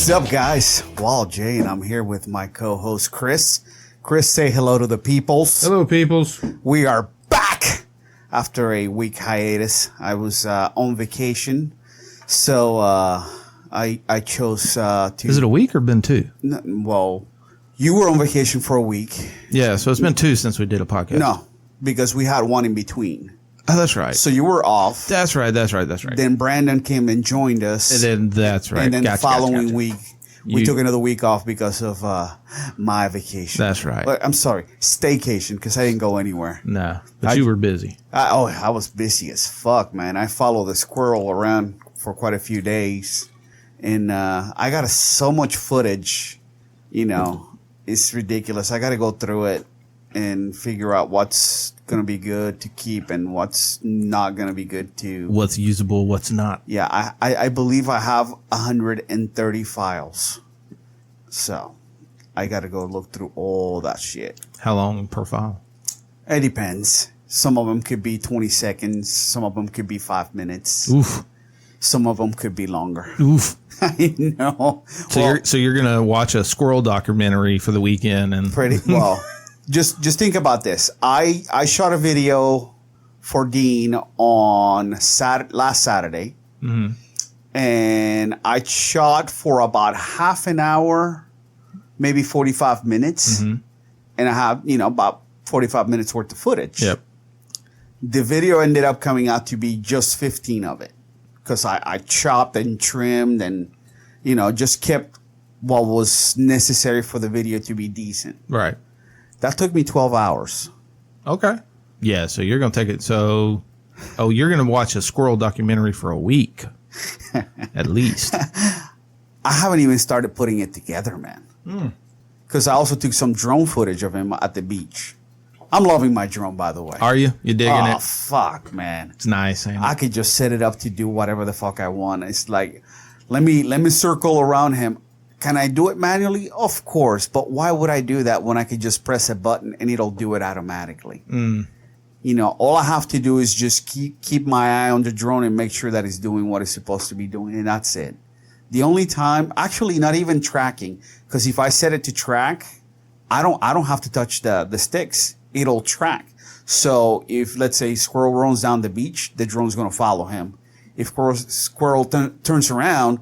What's up, guys? Walo J, and I'm here with my co-host Chris. Chris, say hello to the peoples. Hello, peoples. We are back after a week hiatus. I was on vacation, so I chose to. Is it a week or been two? Well, you were on vacation for a week. Yeah, so it's been two since we did a podcast. No, because we had one in between. Oh, that's right. So you were off. That's right. Then Brandon came and joined us. And then that's right. And then the following gotcha. week, we took another week off because of my vacation. That's right. But, I'm sorry, staycation, because I didn't go anywhere. No, but you were busy. I was busy as fuck, man. I followed the squirrel around for quite a few days, and I got so much footage. You know, it's ridiculous. I got to go through it and figure out what's going to be good to keep and what's not going to be good to. What's usable, what's not. Yeah, I believe I have 130 files. So I got to go look through all that shit. How long per file? It depends. Some of them could be 20 seconds. Some of them could be 5 minutes. Oof. Some of them could be longer. Oof. I know. So you're going to watch a squirrel documentary for the weekend and Pretty well. Just think about this. I shot a video for Dean on last Saturday, and I shot for about half an hour, maybe 45 minutes, and I have about 45 minutes worth of footage. Yep. The video ended up coming out to be just 15 of it because I chopped and trimmed and just kept what was necessary for the video to be decent. Right. That took me 12 hours. Okay. Yeah, so you're going to take it. So, you're going to watch a squirrel documentary for a week, at least. I haven't even started putting it together, man. Because I also took some drone footage of him at the beach. I'm loving my drone, by the way. Are you? You digging it? Oh, fuck, man. It's nice. Ain't it? I could just set it up to do whatever the fuck I want. It's like, let me circle around him. Can I do it manually? Of course. But why would I do that when I could just press a button and it'll do it automatically? All I have to do is just keep my eye on the drone and make sure that it's doing what it's supposed to be doing. And that's it. The only time, actually not even tracking, because if I set it to track, I don't have to touch the sticks. It'll track. So if, let's say, squirrel runs down the beach, the drone's going to follow him. If squirrel turns around,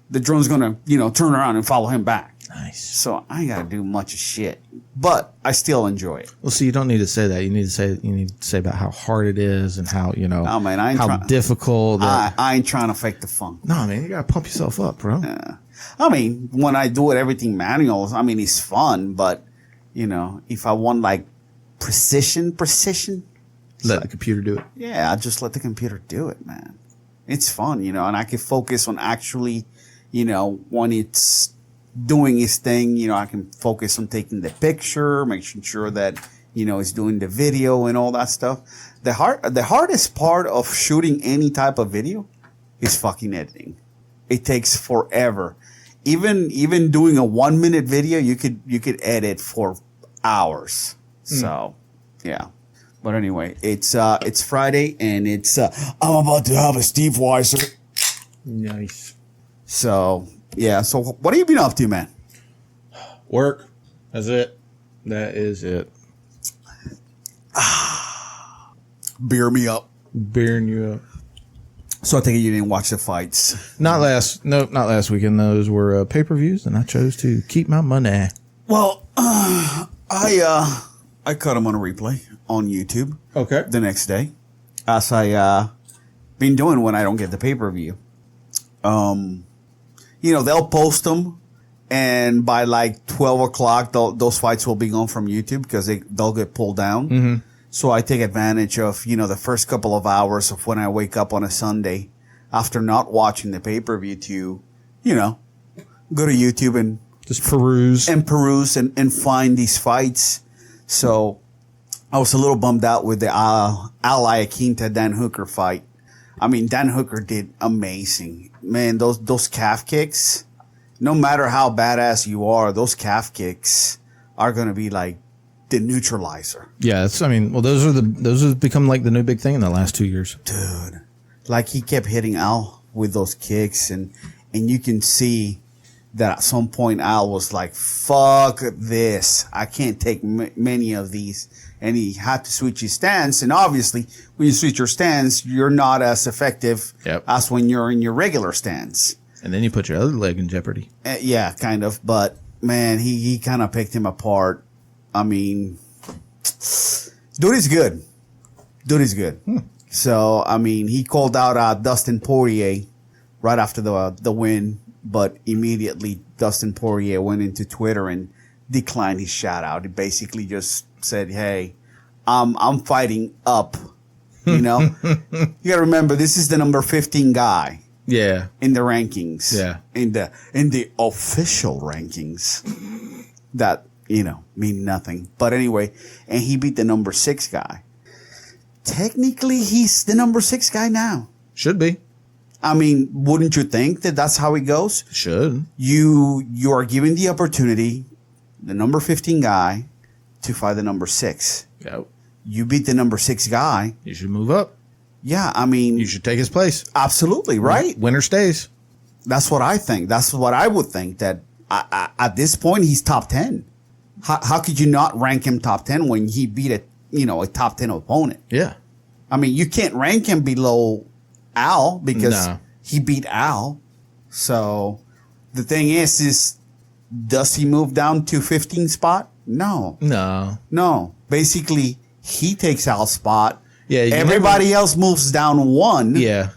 the drone's going to, turn around and follow him back. Nice. So I ain't got to do much of shit, but I still enjoy it. Well, see, you don't need to say that. You need to say about how hard it is and how, Oh, man, I ain't how difficult. I ain't trying to fake the funk. No, man, you got to pump yourself up, bro. I mean, when I do everything manual, I mean, it's fun, but, if I want like precision, Let the computer do it. Yeah, I just let the computer do it, man. It's fun, and I can focus on actually, when it's doing its thing, I can focus on taking the picture, making sure that, it's doing the video and all that stuff. The hardest part of shooting any type of video is fucking editing. It takes forever. Even doing a 1 minute video, you could edit for hours. So, yeah. But anyway, it's Friday and it's I'm about to have a Steve Weiser. Nice. So, yeah. So what have you been up to, man? Work. That's it. That is it. Beer me up. Bearing you up. So I think you didn't watch the fights. Not last weekend. Those were pay-per-views, and I chose to keep my money. Well, I caught them on a replay on YouTube. Okay. The next day, as I been doing when I don't get the pay-per-view. They'll post them, and by like 12 o'clock, those fights will be gone from YouTube because they'll get pulled down. Mm-hmm. So I take advantage of, the first couple of hours of when I wake up on a Sunday after not watching the pay-per-view to, go to YouTube and just peruse and find these fights. So I was a little bummed out with the Al Iaquinta Dan Hooker fight. I mean, Dan Hooker did amazing. Man, those calf kicks, no matter how badass you are, those calf kicks are going to be like the neutralizer. Yeah, those have become like the new big thing in the last 2 years. Dude, like he kept hitting Al with those kicks and you can see that at some point Al was like, fuck this. I can't take many of these. And he had to switch his stance. And obviously, when you switch your stance, you're not as effective as when you're in your regular stance. And then you put your other leg in jeopardy. Yeah, kind of. But, man, he kind of picked him apart. I mean, dude is good. So, I mean, he called out Dustin Poirier right after the win. But immediately, Dustin Poirier went into Twitter and declined his shout out. He basically just said, "Hey, I'm fighting up." You know, you gotta remember this is the number 15 guy. Yeah. In the rankings. Yeah. In the official rankings that mean nothing. But anyway, and he beat the number 6 guy. Technically, he's the number 6 guy now. Should be. I mean, wouldn't you think that that's how it goes? Should. You are given the opportunity, the number 15 guy, to fight the number 6. Yep. You beat the number 6 guy. You should move up. Yeah, I mean... You should take his place. Absolutely, right? Winner stays. That's what I think. That's what I would think, that at this point, he's top 10. How could you not rank him top 10 when he beat a top 10 opponent? Yeah. I mean, you can't rank him below Al because he beat Al. So the thing is does he move down to 15 spot? No. Basically, he takes Al's spot. Yeah. Everybody else moves down 1. Yeah.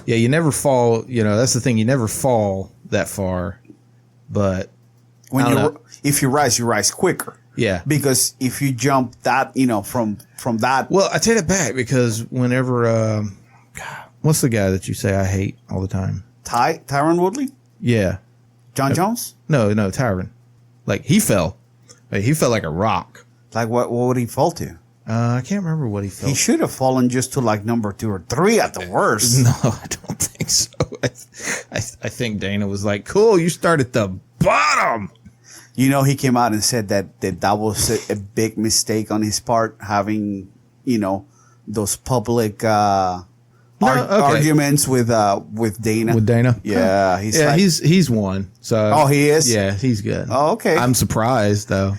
Yeah. You never fall. That's the thing. You never fall that far. But if you rise quicker. Yeah. Because if you jump that, from that. Well, I take it back because whenever, what's the guy that you say I hate all the time? Tyron Woodley? Yeah. John Jones? No, Tyron. Like, he fell. He fell like a rock. Like, what would he fall to? I can't remember what he fell. He should have fallen just to like number 2 or 3 at the worst. No, I don't think so. I think Dana was like, cool, you start at the bottom. He came out and said that was a big mistake on his part, having, those public arguments with Dana. With Dana? Yeah. He's won. So. Oh, he is? Yeah, he's good. Oh, okay. I'm surprised, though.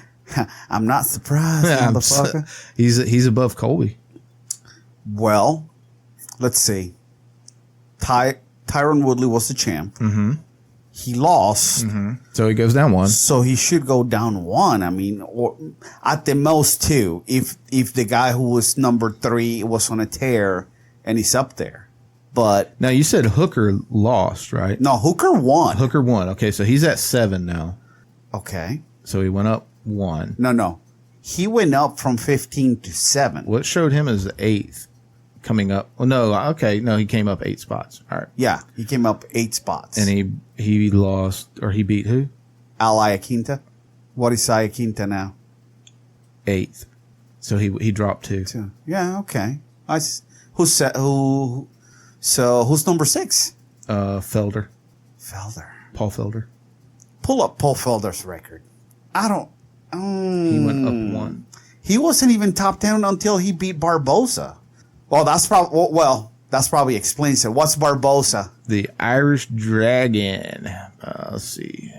I'm not surprised, motherfucker. He's above Colby. Well, let's see. Tyron Woodley was the champ. Mm-hmm. He lost. Mm-hmm. So he goes down 1. So he should go down 1. I mean, or at the most 2. If the guy who was number 3 was on a tear and he's up there. But now you said Hooker lost, right? No, Hooker won. Hooker won. Okay, so he's at 7 now. Okay. So he went up 1. No. He went up from 15 to 7. What showed him as the 8th coming up? Well, no, okay. No, he came up 8 spots. All right. Yeah, he came up 8 spots. And he lost, or he beat who? Al Iaquinta. What is Iaquinta now? 8th. So he dropped 2. Yeah, okay. Who's number 6? Felder. Paul Felder. Pull up Paul Felder's record. I don't. He went up 1. He wasn't even top 10 until he beat Barboza. Well, that probably explains it. What's Barboza? The Irish Dragon. Let's see.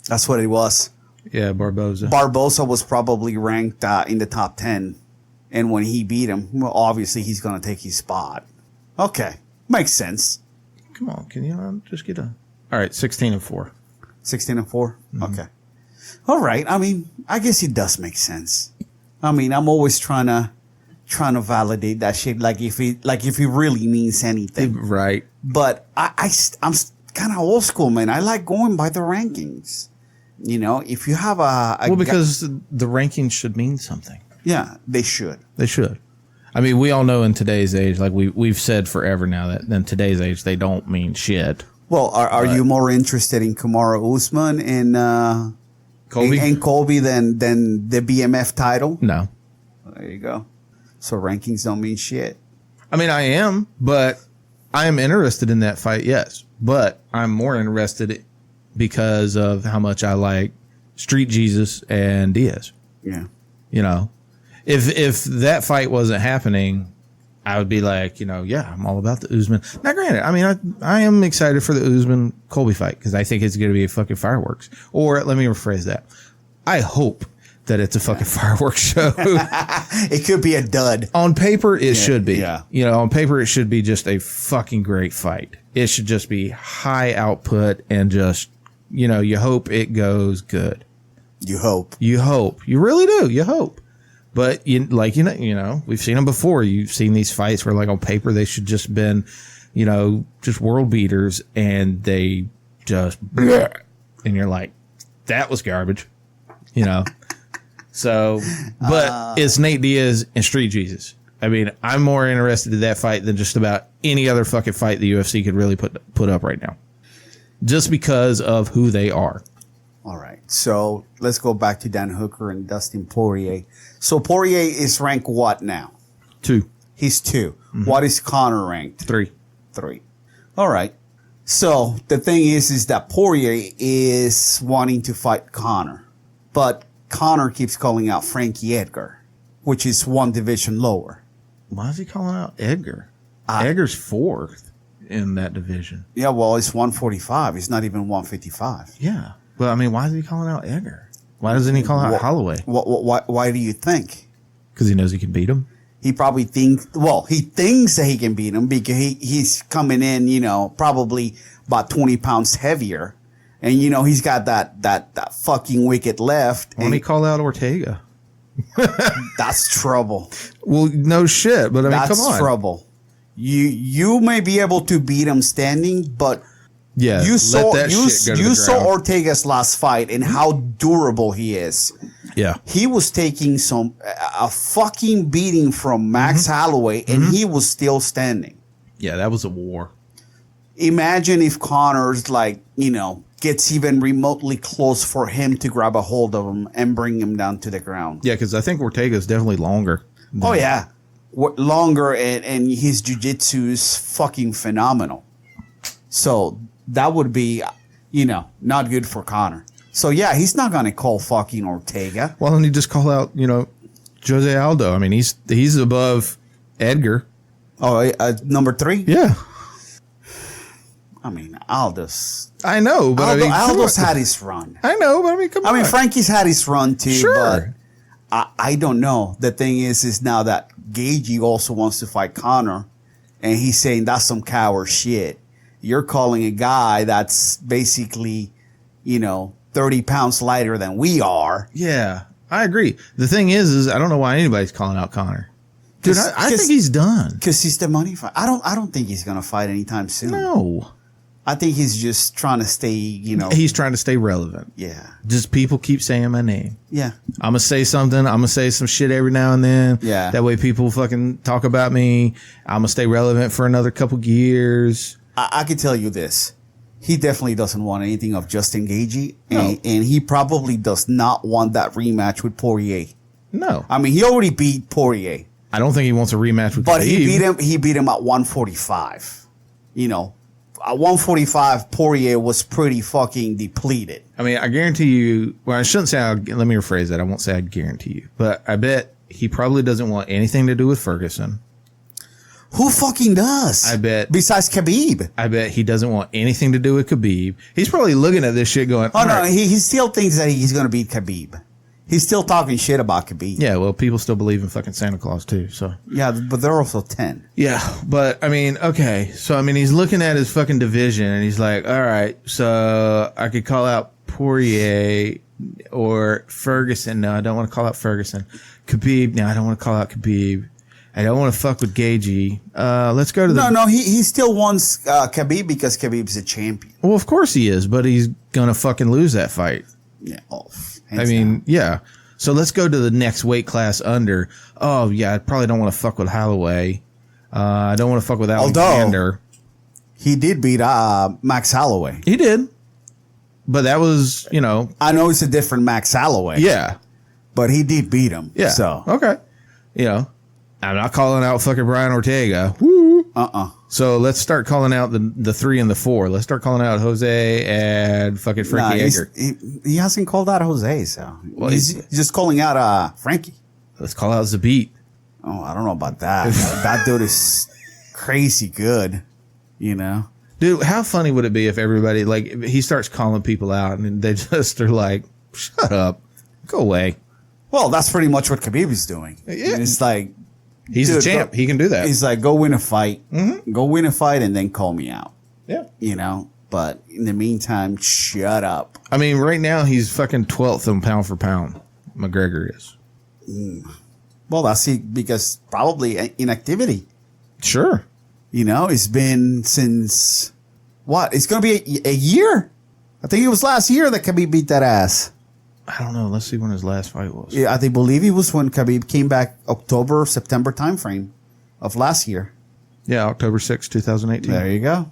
That's what it was. Yeah, Barboza. Barboza was probably ranked in the top 10. And when he beat him, well, obviously he's going to take his spot. Okay. Makes sense. Come on. Can you just get a... All right, 16-4. 16-4? Mm-hmm. Okay. All right. I mean, I guess it does make sense. I mean, I'm always trying to validate that shit, like if it really means anything. Right. But I'm kind of old school, man. I like going by the rankings. If you have because the rankings should mean something. Yeah, they should. They should. I mean, we all know in today's age, like we've said forever now, that in today's age they don't mean shit. Well, are you more interested in Kamaru Usman and Colby than the BMF title? No. There you go. So rankings don't mean shit. I mean, I am, but I am interested in that fight, yes. But I'm more interested because of how much I like Street Jesus and Diaz. Yeah. If that fight wasn't happening, I would be like, yeah, I'm all about the Usman. Now, granted, I mean, I am excited for the Usman Colby fight because I think it's going to be a fucking fireworks. Or let me rephrase that. I hope that it's a fucking fireworks show. It could be a dud. On paper, it should be. Yeah. On paper, it should be just a fucking great fight. It should just be high output and just, you hope it goes good. You hope. You hope. You really do. You hope. But we've seen them before. You've seen these fights where, like, on paper they should just been, just world beaters, and they just, and you're like, that was garbage, So, but it's Nate Diaz and Street Jesus. I mean, I'm more interested in that fight than just about any other fucking fight the UFC could really put up right now, just because of who they are. All right, so let's go back to Dan Hooker and Dustin Poirier. So Poirier is ranked what now? 2. He's 2. Mm-hmm. What is Conor ranked? 3. All right. So the thing is that Poirier is wanting to fight Conor, but Conor keeps calling out Frankie Edgar, which is 1 division lower. Why is he calling out Edgar? Edgar's 4th in that division. Yeah, well, it's 145. It's not even 155. Yeah. Well, I mean, why is he calling out Edgar? Why doesn't he call out Holloway? Why do you think? Because he knows he can beat him. He probably thinks that he can beat him because he's coming in, probably about 20 pounds heavier. And, he's got that fucking wicked left. Why don't he call out Ortega? That's trouble. Well, no shit, but I mean, come on. That's trouble. You may be able to beat him standing, but yeah, you saw ground. Ortega's last fight and how durable he is. Yeah, he was taking a fucking beating from Max Holloway, and he was still standing. Yeah, that was a war. Imagine if Conor's gets even remotely close for him to grab a hold of him and bring him down to the ground. Yeah, because I think Ortega's definitely longer. Oh yeah, longer, and his jiu-jitsu is fucking phenomenal. So that would be, not good for Conor. So yeah, he's not gonna call fucking Ortega. Why don't he just call out, Jose Aldo? I mean, he's above Edgar. Oh, number 3? Yeah. I mean, Aldo's. I know, but Aldo's had his run. I know, but I mean, come on. I mean, Frankie's had his run too. Sure. But I don't know. The thing is now that Gaethje also wants to fight Conor, and he's saying that's some coward shit. You're calling a guy that's basically, 30 pounds lighter than we are. Yeah, I agree. The thing is I don't know why anybody's calling out Conor. Dude, I think he's done. Because he's the money fight. I don't think he's gonna fight anytime soon. No. I think he's just trying to stay, He's trying to stay relevant. Yeah. Just people keep saying my name. Yeah. I'm going to say something. I'm going to say some shit every now and then. Yeah. That way people fucking talk about me. I'm going to stay relevant for another couple years. I can tell you this. He definitely doesn't want anything of Justin Gaethje. And he probably does not want that rematch with Poirier. No. I mean, he already beat Poirier. I don't think he wants a rematch with But Khabib. he beat him at 145. At 145, Poirier was pretty fucking depleted. I mean, I guarantee you. Well, I shouldn't say. Let me rephrase that. I won't say I guarantee you, but I bet he probably doesn't want anything to do with Ferguson. Who fucking does? I bet. Besides Khabib. I bet he doesn't want anything to do with Khabib. He's probably looking at this shit going, oh, no, right. He still thinks that he's going to beat Khabib. He's still talking shit about Khabib. Yeah, well, people still believe in fucking Santa Claus, too, so. Yeah, but they're also 10. Yeah, but, I mean, okay. So, I mean, he's looking at his fucking division, and he's like, all right, so I could call out Poirier or Ferguson. No, I don't want to call out Ferguson. Khabib. No, I don't want to call out Khabib. I don't want to fuck with Gaethje. Let's go to the... No, he still wants Khabib because Khabib's a champion. Well, of course he is, but he's going to fucking lose that fight. Yeah, I mean, down. Yeah. So let's go to the next weight class under. Oh, yeah, I probably don't want to fuck with Holloway. I don't want to fuck with Alexander. He did beat Max Holloway. He did. But that was, I know it's a different Max Holloway. Yeah. But he did beat him. Yeah. So. Okay. I'm not calling out fucking Brian Ortega. Woo. So let's start calling out the 3 and the 4. Let's start calling out Jose and fucking Frankie Edgar. He hasn't called out Jose, so he's just calling out Frankie. Let's call out Zabit. Oh, I don't know about that. That dude is crazy good, you know? Dude, how funny would it be if everybody, like, he starts calling people out and they just are like, shut up, go away. Well, that's pretty much what Khabib is doing. Yeah. It's like, He's dude, the champ. He can do that. he's like, go win a fight. Mm-hmm. Go win a fight and then call me out, Yeah. you know? But in the meantime, shut up. I mean, right now he's fucking 12th in pound for pound. McGregor is. Well, that's because probably inactivity. Sure. You know, it's been since what? It's going to be a year. I think it was last year that Khabib beat that ass. I don't know. Let's see when his last fight was. Yeah, I believe it was when Khabib came back October, September timeframe of last year. Yeah, October 6, 2018. There you go.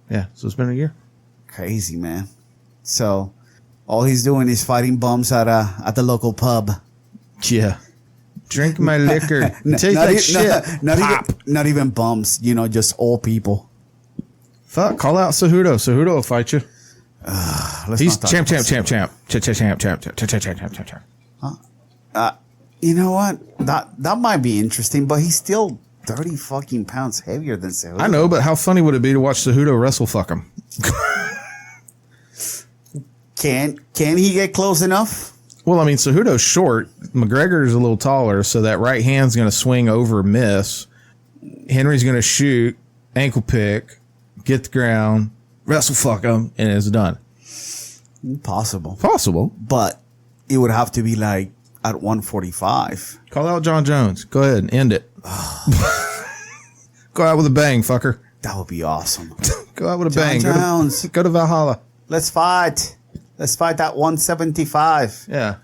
Yeah, so it's been a year. Crazy, man. So all he's doing is fighting bums at the local pub. Yeah. Drink my liquor. Taste like shit. Not even bums, you know, just old people. Fuck, call out Cejudo. Cejudo will fight you. He's champ. You know what? That might be interesting, but he's still 30 fucking pounds heavier than Cejudo. I know, but how funny would it be to watch Cejudo wrestle fuck him? Can he get close enough? Well, I mean, Cejudo's short. McGregor's a little taller, so that right hand's going to swing over, miss. Henry's going to shoot, ankle pick, get the ground, wrestle fuck him, and it's done. Possible. But it would have to be like at 145. call out John Jones. Go ahead and end it. Go out with a bang, fucker. That would be awesome. Go out with a John bang. Jones. Go to Valhalla. Let's fight at 175. Yeah.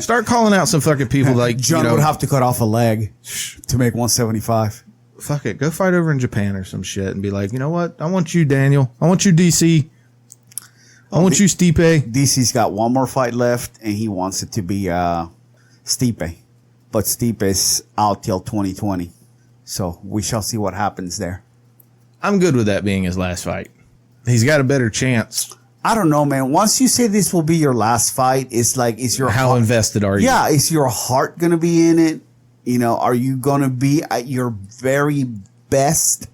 Start calling out some fucking people like John would have to cut off a leg to make 175. Fuck it. Go fight over in Japan or some shit and be like, you know what? I want you, Daniel. I want you, DC. I want you, Stipe. DC's got one more fight left, and he wants it to be Stipe. But Stipe is out till 2020. So we shall see what happens there. I'm good with that being his last fight. He's got a better chance. I don't know, man. Once you say this will be your last fight, it's like, is your How invested are you? Yeah, is your heart going to be in it? You know, are you going to be at your very best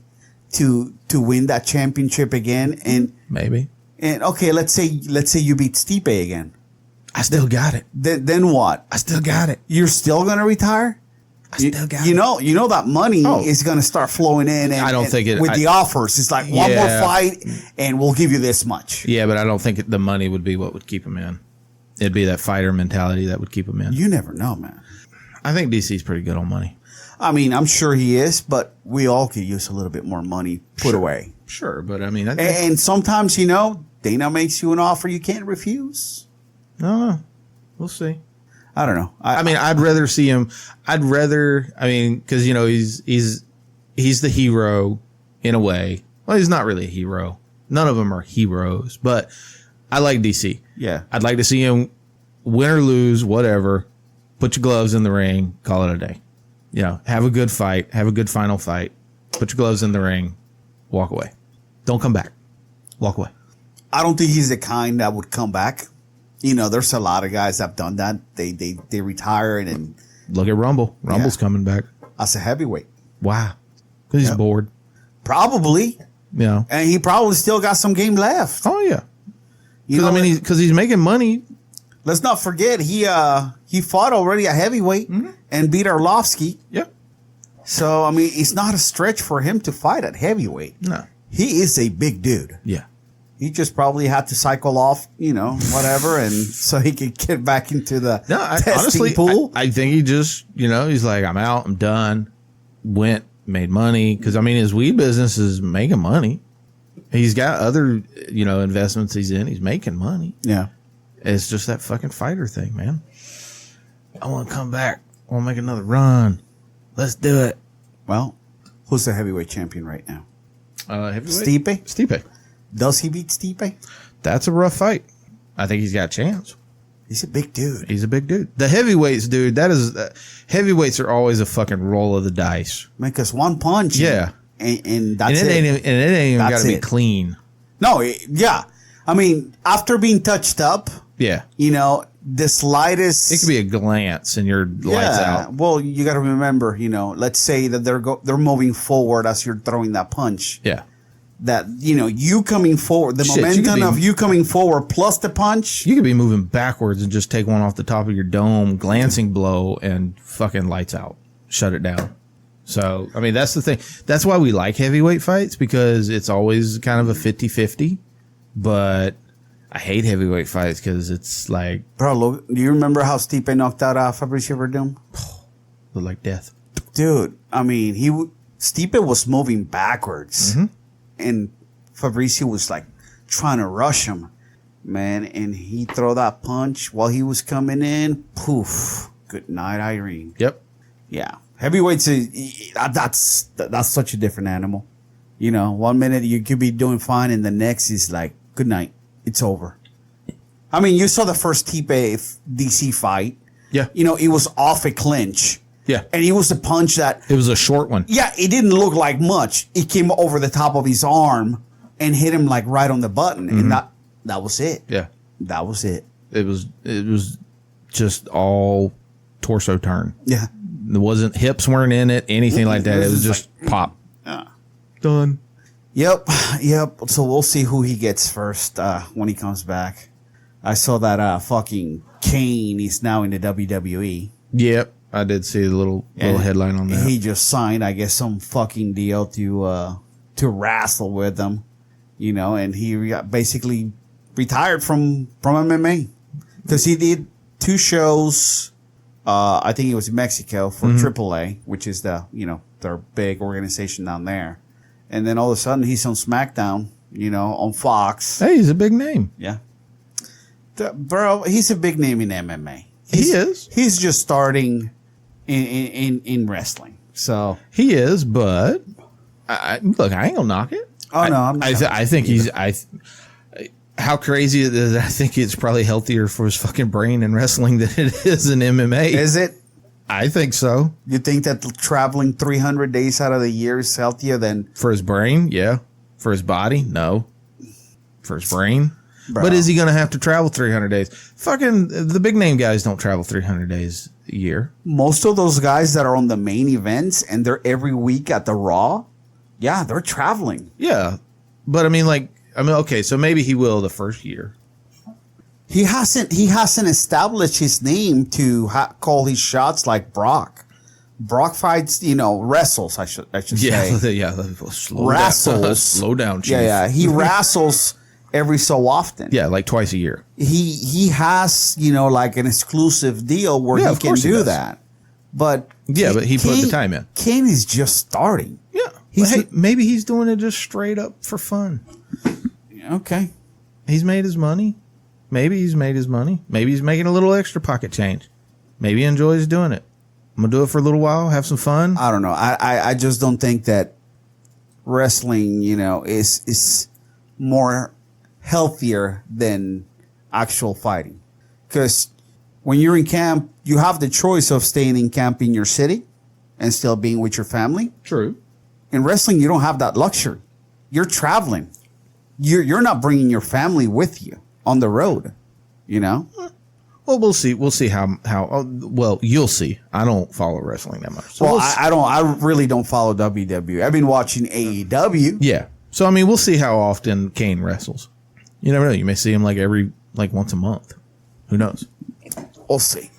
to win that championship again? And Maybe. And okay, let's say you beat Stipe again. I still got it. Then what? I still got it. You're still gonna retire? I still got it. You You know that money is gonna start flowing in. And, I don't think it with the offers. It's like one more fight, and we'll give you this much. Yeah, but I don't think the money would be what would keep him in. It'd be that fighter mentality that would keep him in. You never know, man. I think DC's pretty good on money. I mean, I'm sure he is, but we all could use a little bit more money put away. Sure, but I mean, and sometimes Dana makes you an offer you can't refuse. No, we'll see. I don't know. I mean, I'd rather see him. Because he's the hero in a way. Well, he's not really a hero. None of them are heroes, but I like DC. Yeah, I'd like to see him win or lose, whatever. Put your gloves in the ring, call it a day. Have a good fight, have a good final fight. Put your gloves in the ring, walk away. Don't come back. Walk away. I don't think he's the kind that would come back. There's a lot of guys that have done that. They retire and look at Rumble. Rumble's coming back as a heavyweight. Wow, because he's bored. Probably. And he probably still got some game left. Oh yeah. Because he's making money. Let's not forget he fought already a heavyweight and beat Arlovsky. Yeah. So it's not a stretch for him to fight at heavyweight. No. He is a big dude. Yeah. He just probably had to cycle off, whatever, and so he could get back into the testing pool. I think he just, he's like, I'm out, I'm done. Made money. Because, his weed business is making money. He's got other, investments he's in. He's making money. Yeah. It's just that fucking fighter thing, man. I want to come back. I want to make another run. Let's do it. Well, who's the heavyweight champion right now? Heavyweight? Stipe. Does he beat Stipe? That's a rough fight. I think he's got a chance. He's a big dude. The heavyweights, dude, heavyweights are always a fucking roll of the dice. Because one punch. Yeah. And that's it. And it ain't even got to be clean. No, yeah. After being touched up. Yeah. the slightest. It could be a glance and you're lights out. Well, you got to remember, let's say that they're moving forward as you're throwing that punch. Yeah. That, you coming forward, the Shit, momentum of you coming forward plus the punch. You could be moving backwards and just take one off the top of your dome, glancing blow, and fucking lights out. Shut it down. So, I mean, that's the thing. That's why we like heavyweight fights, because it's always kind of a 50-50. But I hate heavyweight fights because it's like... Bro, look, do you remember how Stipe knocked out Fabricio Verdum? Look like death. Dude, I mean, Stipe was moving backwards. Mm-hmm. And Fabricio was like trying to rush him, man. And he throw that punch while he was coming in. Poof. Good night, Irene. Yep. Yeah. Heavyweights, that's such a different animal. 1 minute you could be doing fine, and the next is like, good night. It's over. I mean, you saw the first Stipe DC fight. Yeah. It was off a clinch. Yeah. And it was a punch that... It was a short one. Yeah, it didn't look like much. It came over the top of his arm and hit him like right on the button. And that was it. Yeah. That was it. It was just all torso turn. Yeah. It wasn't, hips weren't in it, anything like that. It was just like, pop. Yeah. Done. Yep. So we'll see who he gets first when he comes back. I saw that fucking Kane is now in the WWE. Yep. I did see the little headline on that. He just signed, I guess, some fucking deal to wrestle with them, and he got basically retired from MMA because he did 2 shows. I think it was in Mexico for AAA, which is their big organization down there. And then all of a sudden he's on SmackDown, on Fox. Hey, he's a big name. Yeah. Bro, he's a big name in MMA. He is. He's just starting in wrestling. So he is, but look, I ain't gonna knock it. Oh no, I think he's. How crazy it is! I think it's probably healthier for his fucking brain in wrestling than it is in MMA. Is it? I think so. You think that traveling 300 days out of the year is healthier than for his brain? Yeah. For his body? No. For his brain? Bro. But is he going to have to travel 300 days? Fucking the big name guys don't travel 300 days a year. Most of those guys that are on the main events and they're every week at the Raw, yeah, they're traveling. Yeah. But I mean, okay, so maybe he will the first year. He hasn't established his name to call his shots like Brock. Brock fights, wrestles, I should say. Yeah. Slow down, Chief. Yeah. He wrestles every so often. Yeah, like twice a year. He has, like an exclusive deal where he can do that. But but he put the time in. Kane is just starting. Yeah. Maybe he's doing it just straight up for fun. Okay. He's made his money. Maybe he's made his money. Maybe he's making a little extra pocket change. Maybe he enjoys doing it. I'm going to do it for a little while, have some fun. I don't know. I just don't think that wrestling, is more healthier than actual fighting. Because when you're in camp, you have the choice of staying in camp in your city and still being with your family. True. In wrestling, you don't have that luxury. You're traveling. You're not bringing your family with you on the road, Well, we'll see. We'll see how. Well, you'll see. I don't follow wrestling that much. So well, I don't. I really don't follow WWE. I've been watching AEW. Yeah. So I mean, we'll see how often Kane wrestles. You never know. You may see him every once a month. Who knows? We'll see.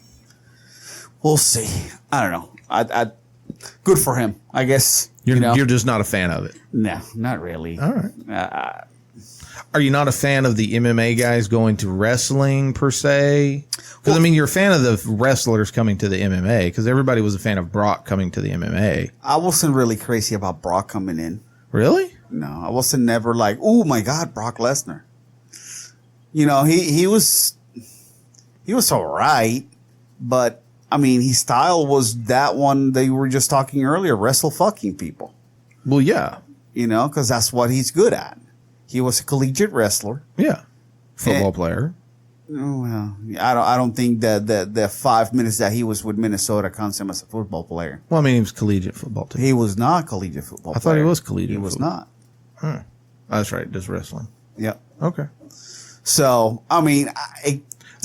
We'll see. I don't know. I good for him, I guess. You're just not a fan of it. No, not really. All right. Are you not a fan of the MMA guys going to wrestling per se? Because, I mean, you're a fan of the wrestlers coming to the MMA because everybody was a fan of Brock coming to the MMA. I wasn't really crazy about Brock coming in. Really? No, I wasn't never like, oh, my God, Brock Lesnar. He was all right, but, I mean, his style was that one that you were just talking earlier, wrestle fucking people. Well, yeah. Because that's what he's good at. He was a collegiate wrestler. Yeah. Football player. Well, I don't think that the 5 minutes that he was with Minnesota counts him as a football player. Well, I mean, he was collegiate football too. He was not collegiate football. I thought he was collegiate. He was not. That's right. Just wrestling. Yep. Okay. So, I mean,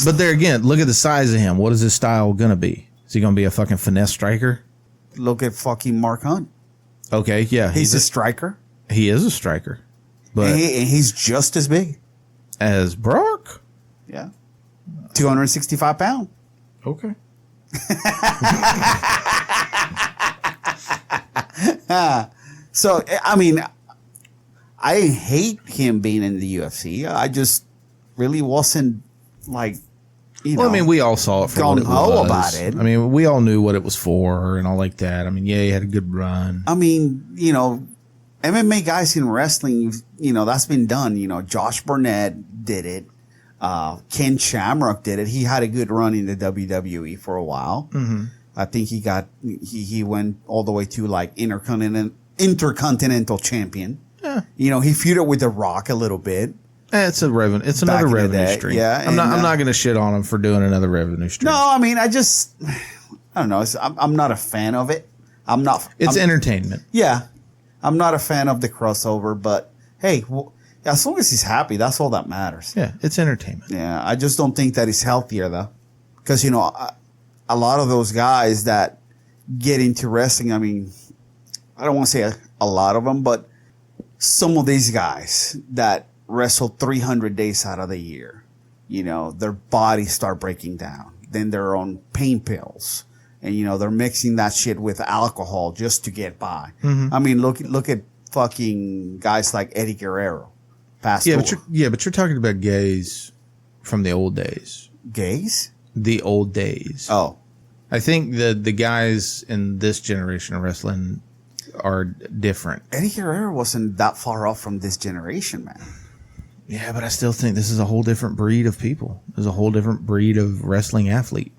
But there again, look at the size of him. What is his style going to be? Is he going to be a fucking finesse striker? Look at fucking Mark Hunt. Okay, yeah. He's a striker. He is a striker. But And he's just as big. as Brock? Yeah. 265 pounds. Okay. So, I mean, I hate him being in the UFC. I just really wasn't like, Well, I mean, we all saw it for what it gung-ho was. about it. I mean, we all knew what it was for and all like that. I mean, yeah, he had a good run. I mean, MMA guys in wrestling, that's been done. Josh Burnett did it. Ken Shamrock did it. He had a good run in the WWE for a while. Mm-hmm. I think he went all the way to like intercontinental champion. Yeah. He feuded with The Rock a little bit. It's a revenue. It's another Back in the revenue day, stream. yeah, I'm not going to shit on him for doing another revenue stream. No, I mean, I don't know. I'm not a fan of it. It's entertainment. Yeah. I'm not a fan of the crossover, but hey, as long as he's happy, that's all that matters. Yeah, it's entertainment. Yeah, I just don't think that he's healthier though, because a lot of those guys that get into wrestling, I mean, I don't want to say a lot of them, but some of these guys that wrestle 300 days out of the year, their bodies start breaking down. Then they're on pain pills, and they're mixing that shit with alcohol just to get by. Mm-hmm. I mean, look at fucking guys like Eddie Guerrero. But you're talking about gays from the old days. Gays? The old days. Oh. I think the guys in this generation of wrestling are different. Eddie Guerrero wasn't that far off from this generation, man. Yeah, but I still think this is a whole different breed of people. There's a whole different breed of wrestling athlete.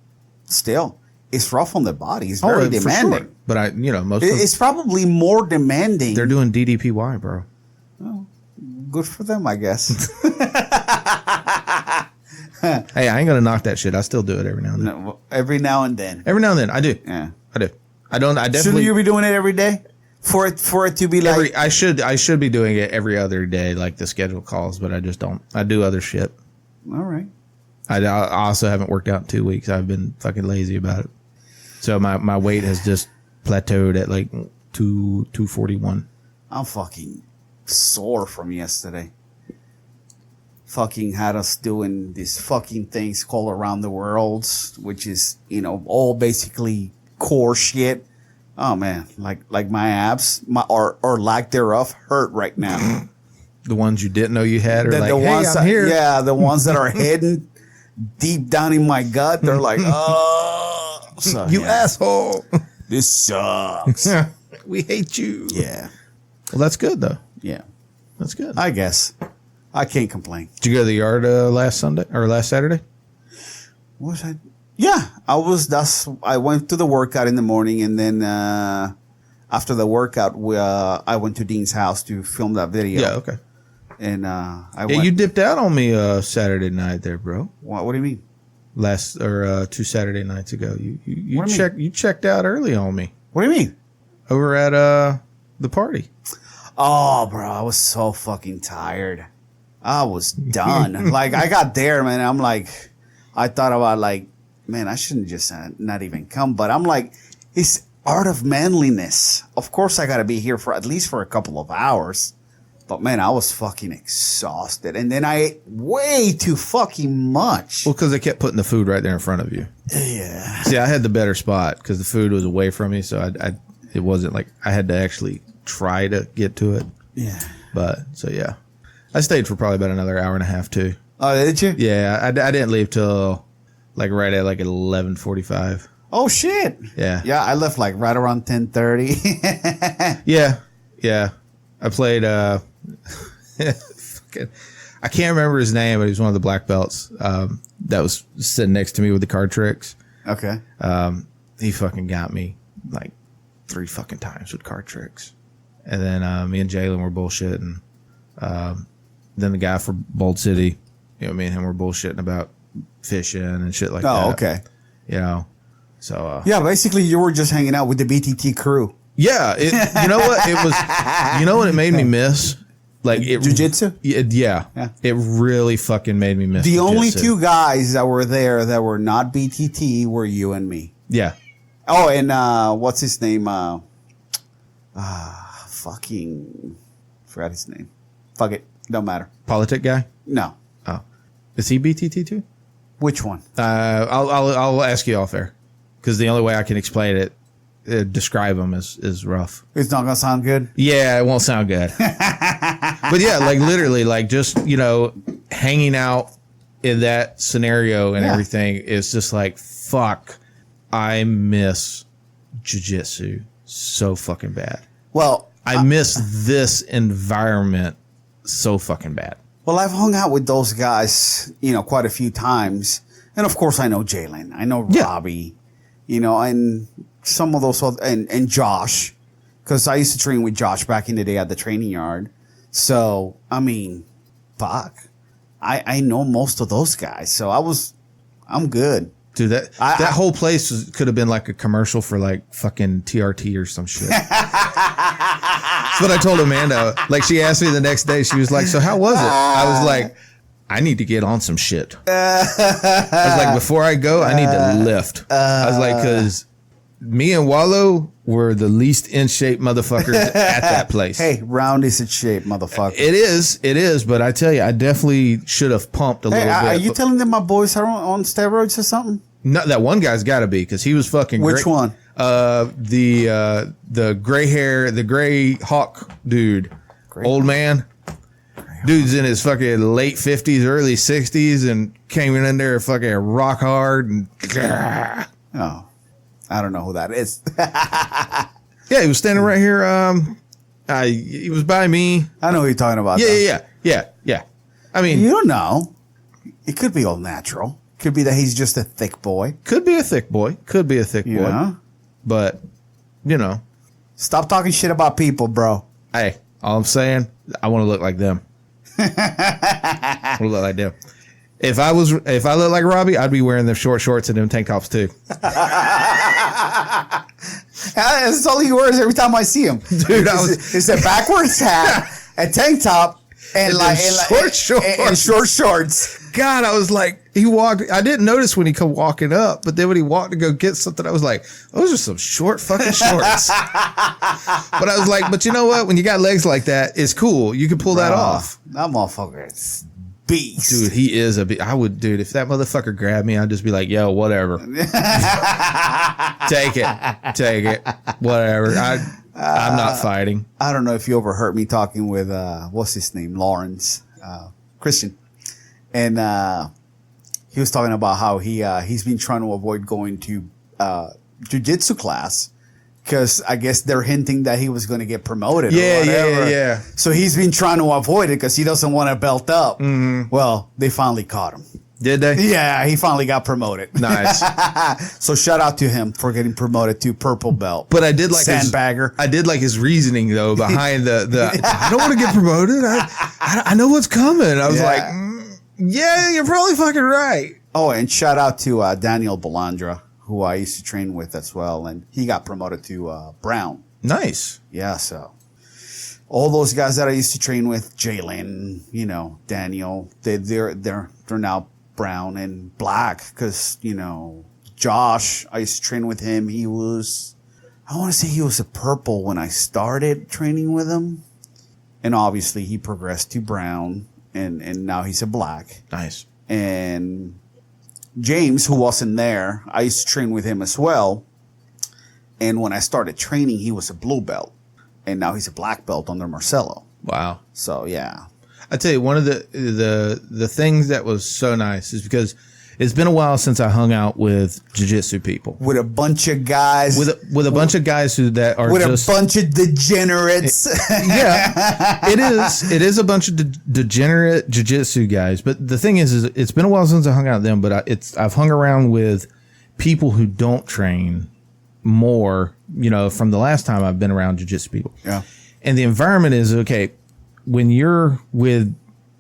Still, it's rough on the body. It's very demanding. Sure. But it's probably more demanding. They're doing DDPY, bro. Oh, good for them, I guess. Hey, I ain't gonna knock that shit. I still do it every now and then. No, every now and then. Every now and then, I do. Yeah, I do. I definitely. Shouldn't you be doing it every day? For it to be like I should be doing it every other day, like the schedule calls, but I just don't. I do other shit. All right. I also haven't worked out in 2 weeks. I've been fucking lazy about it. So my weight has just plateaued at like 241. I'm fucking sore from yesterday. Fucking had us doing these fucking things called Around the World, which is, all basically core shit. Oh man, like my abs, or lack thereof, hurt right now. The ones you didn't know you had, or the ones I'm here. Yeah, the ones that are hidden deep down in my gut, they're like, oh, so, you asshole. This sucks. We hate you. Yeah. Well, that's good though. Yeah, that's good. I guess I can't complain. Did you go to the yard last Saturday? Was I? Yeah, I went to the workout in the morning, and then after the workout, I went to Dean's house to film that video. Yeah, okay. And you dipped out on me Saturday night there, bro. What do you mean? 2 Saturday nights ago, you checked out early on me. What do you mean? Over at the party. Oh, bro, I was so fucking tired. I was done. Like I got there, man. I'm like, I thought about like, man, I shouldn't just not even come. But I'm like, it's art of manliness. Of course, I got to be here for at least for a couple of hours. But man, I was fucking exhausted. And then I ate way too fucking much. Well, because they kept putting the food right there in front of you. Yeah. See, I had the better spot because the food was away from me. So it wasn't like I had to actually try to get to it. Yeah. But so, yeah, I stayed for probably about another hour and a half too. Oh, did you? Yeah. I didn't leave till like right at like 11:45. Oh, shit. Yeah. Yeah, I left like right around 10:30. Yeah. I played, I can't remember his name, but he was one of the black belts that was sitting next to me with the card tricks. Okay. He fucking got me like 3 fucking times with card tricks. And then me and Jalen were bullshitting. Then the guy for Bold City, me and him were bullshitting about fishing and shit like that. Oh, okay. So yeah, basically you were just hanging out with the BTT crew. Yeah, you know what it was. You know what it made me miss Like it, jiu-jitsu? Yeah. It really fucking made me miss the jiu-jitsu. only two guys that were there that were not BTT were you and me. Yeah. Oh, and what's his name? Fucking forgot his name. Fuck it, don't matter. Politic guy? No. Oh, is he BTT too? Which one? I'll ask you off there because the only way I can explain it, describe him is rough. It's not gonna sound good. Yeah, it won't sound good. But yeah, like literally, like just hanging out in that scenario and everything is just like fuck. I miss jiu-jitsu so fucking bad. Well, I miss this environment so fucking bad. Well, I've hung out with those guys, quite a few times. And of course, I know Jalen. I know Robbie, and some of those, and Josh, because I used to train with Josh back in the day at the training yard. So, I mean, fuck. I know most of those guys. So I'm good. Dude, that whole place could have been like a commercial for like fucking TRT or some shit. That's what I told Amanda. Like she asked me the next day, she was like, so how was it? I was like, I need to get on some shit. I was like, before I go, I need to lift. I was like, because me and Walo were the least in shape motherfuckers at that place. Hey, round is in shape, motherfucker. It is. But I tell you, I definitely should have pumped a little bit. Are you telling them my boys are on steroids or something? No, that one guy's got to be because he was fucking. Which great. one? The gray hair, the gray hawk dude, old man. Dude's in his fucking late 50s, early 60s, and came in there fucking rock hard and. Oh, I don't know who that is. Yeah, he was standing right here. He was by me. I know who you're talking about. Yeah. I mean, you don't know. It could be all natural. Could be that he's just a thick boy. Could be a thick boy. Yeah. But, Stop talking shit about people, bro. Hey, all I'm saying, I want to look like them. I want to look like them. If I look like Robbie, I'd be wearing them short shorts and them tank tops too. That's all he wears every time I see him. Dude, it's a backwards hat, a tank top, and short shorts. God, I was like, he walked. I didn't notice when he come walking up, but then when he walked to go get something, I was like, those are some short fucking shorts. But I was like, but you know what? When you got legs like that, it's cool. You can pull that off. That motherfucker is beast. Dude, he is a beast. Dude, if that motherfucker grabbed me, I'd just be like, yo, whatever. Take it. Whatever. I'm not fighting. I don't know if you overheard me talking with, what's his name? Lawrence, Christian. And, he was talking about how he's been trying to avoid going to, jiu-jitsu class. Because I guess they're hinting that he was going to get promoted. Yeah. So he's been trying to avoid it because he doesn't want to belt up. Mm-hmm. Well, they finally caught him. Did they? Yeah, he finally got promoted. Nice. So shout out to him for getting promoted to purple belt. But I did like sandbagger. I did like his reasoning though behind the I don't want to get promoted. I know what's coming. I was like, yeah, you're probably fucking right. Oh, and shout out to Daniel Belandra, who I used to train with as well, and he got promoted to Brown. Nice. Yeah, so all those guys that I used to train with, Jalen, Daniel, they're now brown and black because, Josh, I used to train with him. I want to say he was a purple when I started training with him. And obviously he progressed to brown and now he's a black. Nice. And James, who wasn't there, I used to train with him as well. And when I started training, he was a blue belt. And now he's a black belt under Marcelo. Wow. So, yeah. I tell you, one of the things that was so nice is because it's been a while since I hung out with jiu-jitsu people. With a bunch of guys. With a bunch of guys a bunch of degenerates. Yeah, it is. It is a bunch of degenerate jiu-jitsu guys. But the thing is it's been a while since I hung out with them, but I've hung around with people who don't train more, from the last time I've been around jiu-jitsu people. Yeah. And the environment is, okay, when you're with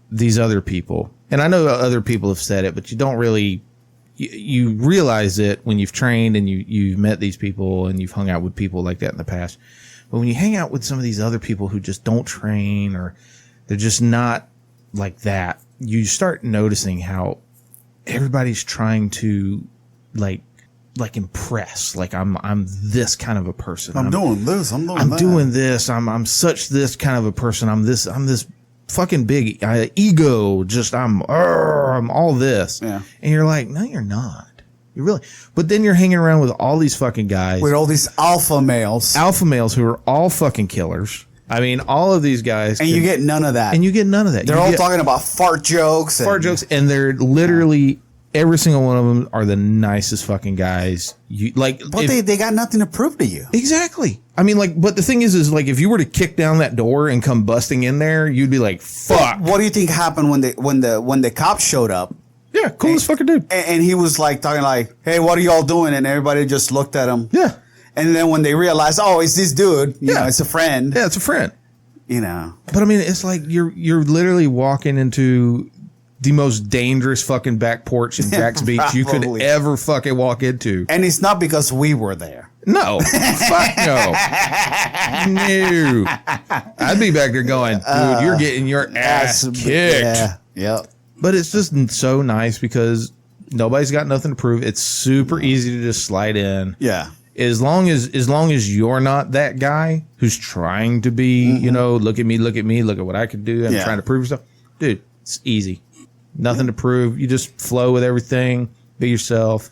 these other people, and I know other people have said it, but you don't really, you realize it when you've trained and you've met these people and you've hung out with people like that in the past. But when you hang out with some of these other people who just don't train or They're just not like that. You start noticing how everybody's trying to like impress. Like I'm this kind of a person. I'm doing this. I'm that. doing this. I'm such this kind of a person. I'm this fucking big ego. Just I'm all this. Yeah. And you're like, no, you're not. You really. But then you're hanging around with all these fucking guys. With all these alpha males. Who are all fucking killers. I mean, all of these guys. And you get none of that. They're all talking about fart jokes. And they're literally, every single one of them are the nicest fucking guys. But they got nothing to prove to you. Exactly. I mean, but the thing is like, if you were to kick down that door and come busting in there, you'd be like, fuck. What do you think happened when the cops showed up? Yeah, coolest fucking dude. And he was like talking like, hey, what are y'all doing? And everybody just looked at him. Yeah. And then when they realized, oh, it's this dude, you know, it's a friend. Yeah, it's a friend. You know. But I mean, it's like you're literally walking into the most dangerous fucking back porch in Jack's Beach you could ever fucking walk into. And it's not because we were there. No. Fuck no. No. I'd be back there going, dude, you're getting your ass kicked. Yeah. Yep. But it's just so nice because nobody's got nothing to prove. It's super easy to just slide in. Yeah. As long as you're not that guy who's trying to be, you know, look at me, look at what I can do. I'm trying to prove stuff. Dude, it's easy. Nothing to prove. You just flow with everything. Be yourself.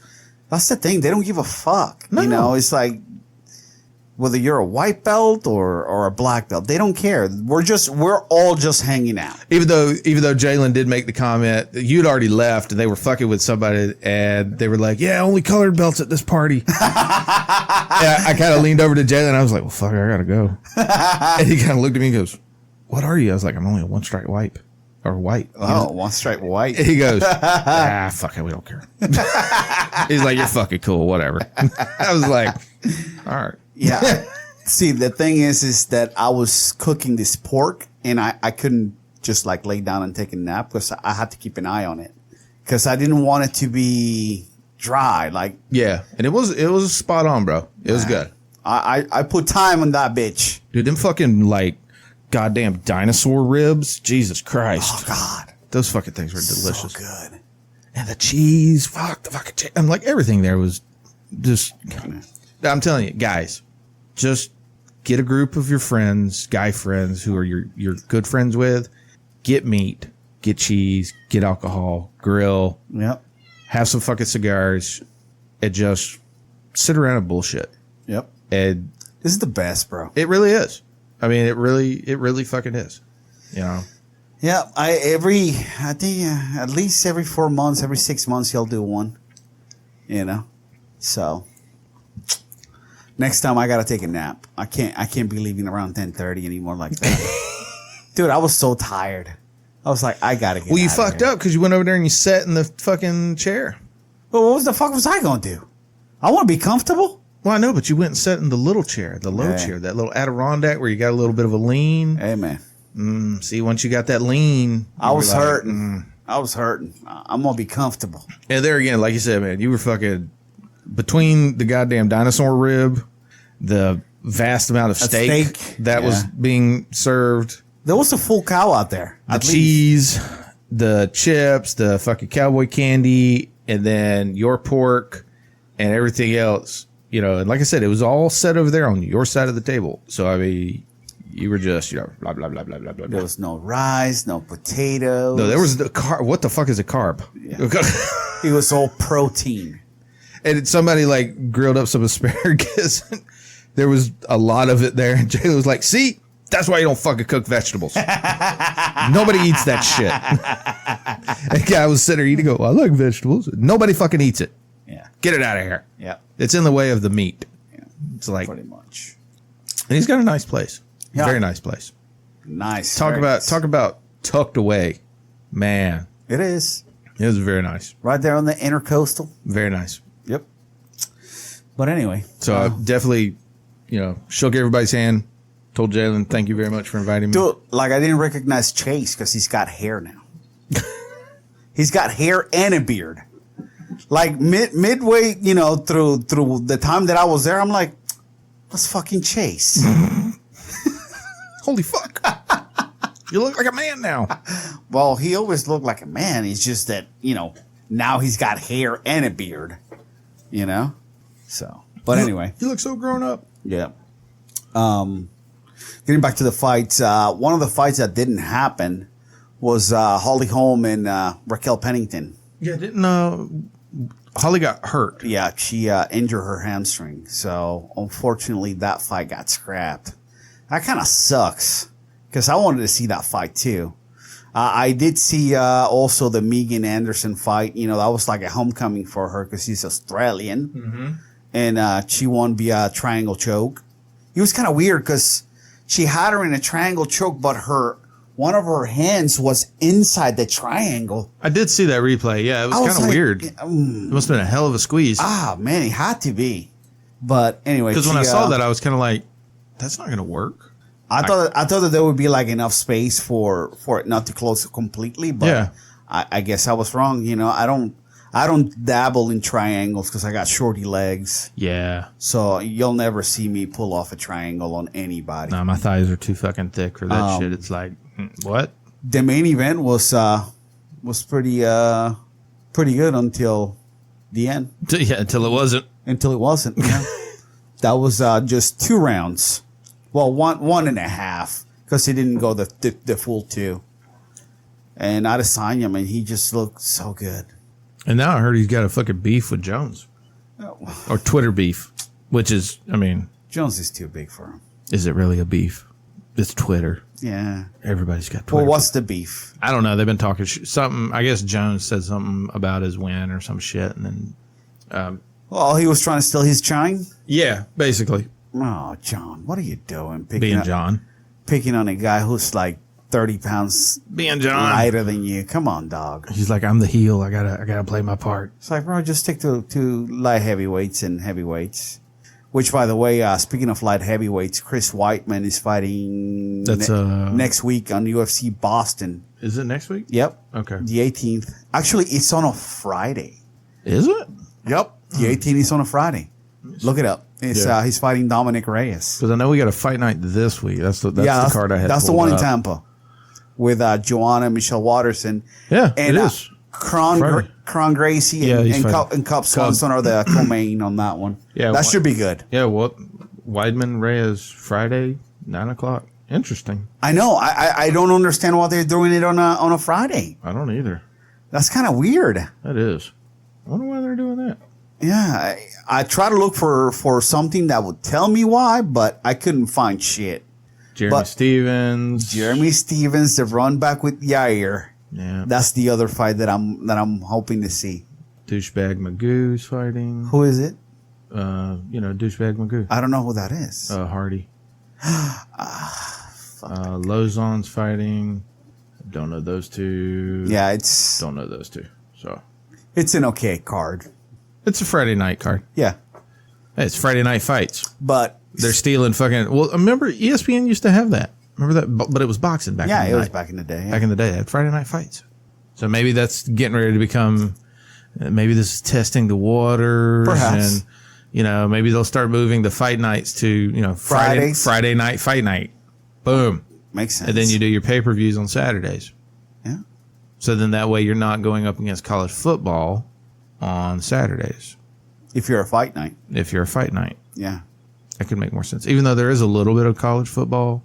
That's the thing. They don't give a fuck. No. You know, it's like whether you're a white belt or a black belt, they don't care. We're all just hanging out. Even though Jalen did make the comment, you'd already left and they were fucking with somebody and they were like, yeah, only colored belts at this party. And I kind of leaned over to Jalen and I was like, well, fuck, I gotta go. And he kind of looked at me and goes, what are you? I was like, I'm only a one stripe white. Or white. Oh, one stripe white. He goes, fuck it, we don't care. He's like, you're fucking cool, whatever. I was like, all right. Yeah. See, the thing is that I was cooking this pork and I couldn't just like lay down and take a nap because I had to keep an eye on it because I didn't want it to be dry. Like, yeah. And it was spot on, bro. It was good. I put time on that bitch. Dude, them fucking like goddamn dinosaur ribs. Jesus Christ. Oh God. Those fucking things were delicious. So good. And the cheese. Fuck the fucking cheese. I'm like, everything there was just, I'm telling you, guys, just get a group of your friends, guy friends who are you're good friends with. Get meat, get cheese, get alcohol, grill. Yep. Have some fucking cigars and just sit around and bullshit. Yep. And this is the best, bro. it really is. I mean, it really fucking is. You know? Yeah. I think at least every 4 months, every 6 months, he'll do one. You know? So next time I gotta take a nap. I can't be leaving around 10:30 anymore like that. Dude, I was so tired. I was like, I gotta get Well, you out of fucked here. up because you went over there and you sat in the fucking chair. Well, what the fuck was I gonna do? I want to be comfortable. Well, I know, but you went and sat in the little chair, the low chair, that little Adirondack where you got a little bit of a lean. Hey, man. See, once you got that lean, I was hurting. I was hurting. I'm gonna be comfortable. And there again, like you said, man, you were fucking between the goddamn dinosaur rib, the vast amount of steak that was being served, There was a full cow out there. the cheese, the chips, the fucking cowboy candy, and then your pork and everything else. You know, and like I said, it was all set over there on your side of the table. So, I mean, you were just, you know, blah, blah, blah, blah, blah, blah. There was no rice, no potatoes. No, there was the carb. What the fuck is a carb? Yeah. It was all protein. And somebody like grilled up some asparagus. There was a lot of it there. And Jayla was like, see, that's why you don't fucking cook vegetables. Nobody eats that shit. And guy was sitting there eating, go, I like vegetables. Nobody fucking eats it. Yeah. Get it out of here. Yeah. It's in the way of the meat. Yeah. It's like, Pretty much. and he's got a nice place. Yeah. Very nice place. Nice. Talk Very about nice. tucked away. Man, It is. it was very nice. Right there on the intercoastal. Very nice. Yep. But anyway. So I definitely, you know, shook everybody's hand. Told Jalen, thank you very much for inviting me. Dude, like I didn't recognize Chase because he's got hair now. He's got hair and a beard. Like midway, you know, through the time that I was there, I'm like, that's fucking Chase. Holy fuck. You look like a man now. Well, he always looked like a man. It's just that, now he's got hair and a beard, So, but anyway. You look so grown up. Yeah. Getting back to the fights, one of the fights that didn't happen was Holly Holm and Raquel Pennington. Yeah, didn't Holly got hurt. Yeah, she injured her hamstring. So, unfortunately, that fight got scrapped. That kind of sucks because I wanted to see that fight too. I did see also the Megan Anderson fight. That was like a homecoming for her because she's Australian. Mm-hmm. And she won via triangle choke. It was kind of weird because she had her in a triangle choke, but one of her hands was inside the triangle. I did see that replay. Yeah, it was kind of weird. It must have been a hell of a squeeze. Ah, man, it had to be. But anyway. Because when I saw that, I was kind of like, that's not going to work. I thought that there would be like enough space for it not to close completely, but yeah. I guess I was wrong. I don't dabble in triangles because I got shorty legs. Yeah. So you'll never see me pull off a triangle on anybody. No, my thighs are too fucking thick for that shit. It's like, what? The main event was pretty good until the end. Yeah, until it wasn't. Until it wasn't. Yeah. That was just 2 rounds. Well, one and a half because he didn't go the full 2. And Adesanya, man, he just looked so good. And now I heard he's got a fucking beef with Jones. Or Twitter beef, which is, Jones is too big for him. Is it really a beef? It's Twitter. Yeah. Everybody's got Twitter. Well, what's the beef? I don't know. They've been talking something. I guess Jones said something about his win or some shit. And then. Well, he was trying to steal his shine? Yeah, basically. Oh, John, what are you doing? Picking on a guy who's like 30 pounds being John lighter than you. Come on, dog. He's like, I'm the heel. I gotta play my part. It's like, bro, just stick to light heavyweights and heavyweights. Which, by the way, speaking of light heavyweights, Chris Weidman is fighting next week on UFC Boston. Is it next week? Yep. Okay. The 18th. Actually, it's on a Friday. Is it? Yep. The 18th is on a Friday. Look it up. It's he's fighting Dominic Reyes. Because I know we got a fight night this week. That's the card I had. That's the one in Tampa with Joanna and Michelle Watterson. Yeah, and, it is. Kron Gracie and Cub Swanson are the co-main on that one. Yeah, that should be good. Yeah, well, Weidman Reyes Friday 9:00. Interesting. I know. I don't understand why they're doing it on a Friday. I don't either. That's kind of weird. That is. I wonder why they're doing that. Yeah, I try to look for something that would tell me why, but I couldn't find shit. Jeremy Stevens, the run back with Yair. Yeah, that's the other fight that I'm hoping to see. Douchebag Magoo's fighting. Who is it? Douchebag Magoo. I don't know who that is. Hardy. Lozon's fighting. Don't know those two. Yeah, don't know those two. So it's an okay card. It's a Friday night card. Yeah. Hey, it's Friday night fights. But they're stealing fucking. Well, remember ESPN used to have that. Remember that? But it was boxing back in the day. Yeah, it was back in the day. Yeah. Back in the day, they had Friday night fights. So maybe that's getting ready to become. Maybe this is testing the waters. Perhaps. And, maybe they'll start moving the fight nights to, Friday night fight night. Boom. Makes sense. And then you do your pay-per-views on Saturdays. Yeah. So then that way you're not going up against college football on Saturdays. If you're a fight night. Yeah. That could make more sense. Even though there is a little bit of college football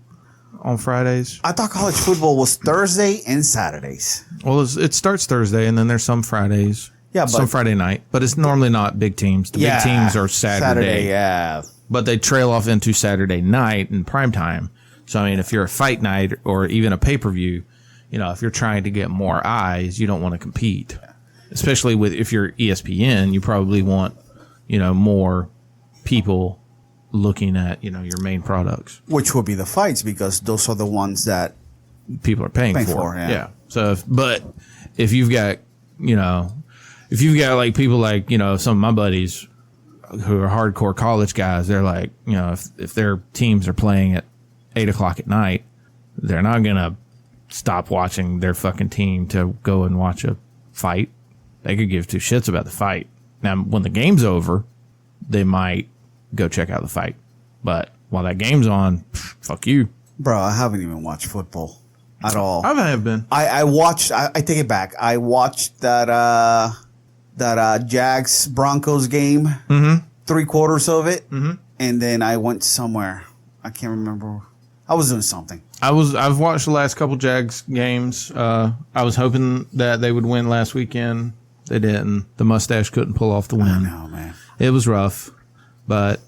on Fridays. I thought college football was Thursday and Saturdays. Well, it starts Thursday and then there's some Fridays. Yeah, but some Friday night. But it's normally not big teams. The big teams are Saturday. Yeah. But they trail off into Saturday night in prime time. So, if you're a fight night or even a pay-per-view, if you're trying to get more eyes, you don't want to compete. Especially if you're ESPN, you probably want, more people looking at, your main products. Which will be the fights because those are the ones that people are paying for. Yeah. So, but if you've got, like people like, some of my buddies who are hardcore college guys, they're like, if their teams are playing at 8:00 at night, they're not going to stop watching their fucking team to go and watch a fight. They could give two shits about the fight. Now, when the game's over, they might go check out the fight. But while that game's on, fuck you. Bro, I haven't even watched football. at all. I have been. I watched. I take it back. I watched that Jags Broncos game. Mm-hmm. 3/4 of it, Mm-hmm. and then I went somewhere. I can't remember. I was doing something. I've watched the last couple Jags games. I was hoping that they would win last weekend. They didn't. The mustache couldn't pull off the win. I know, man. It was rough, but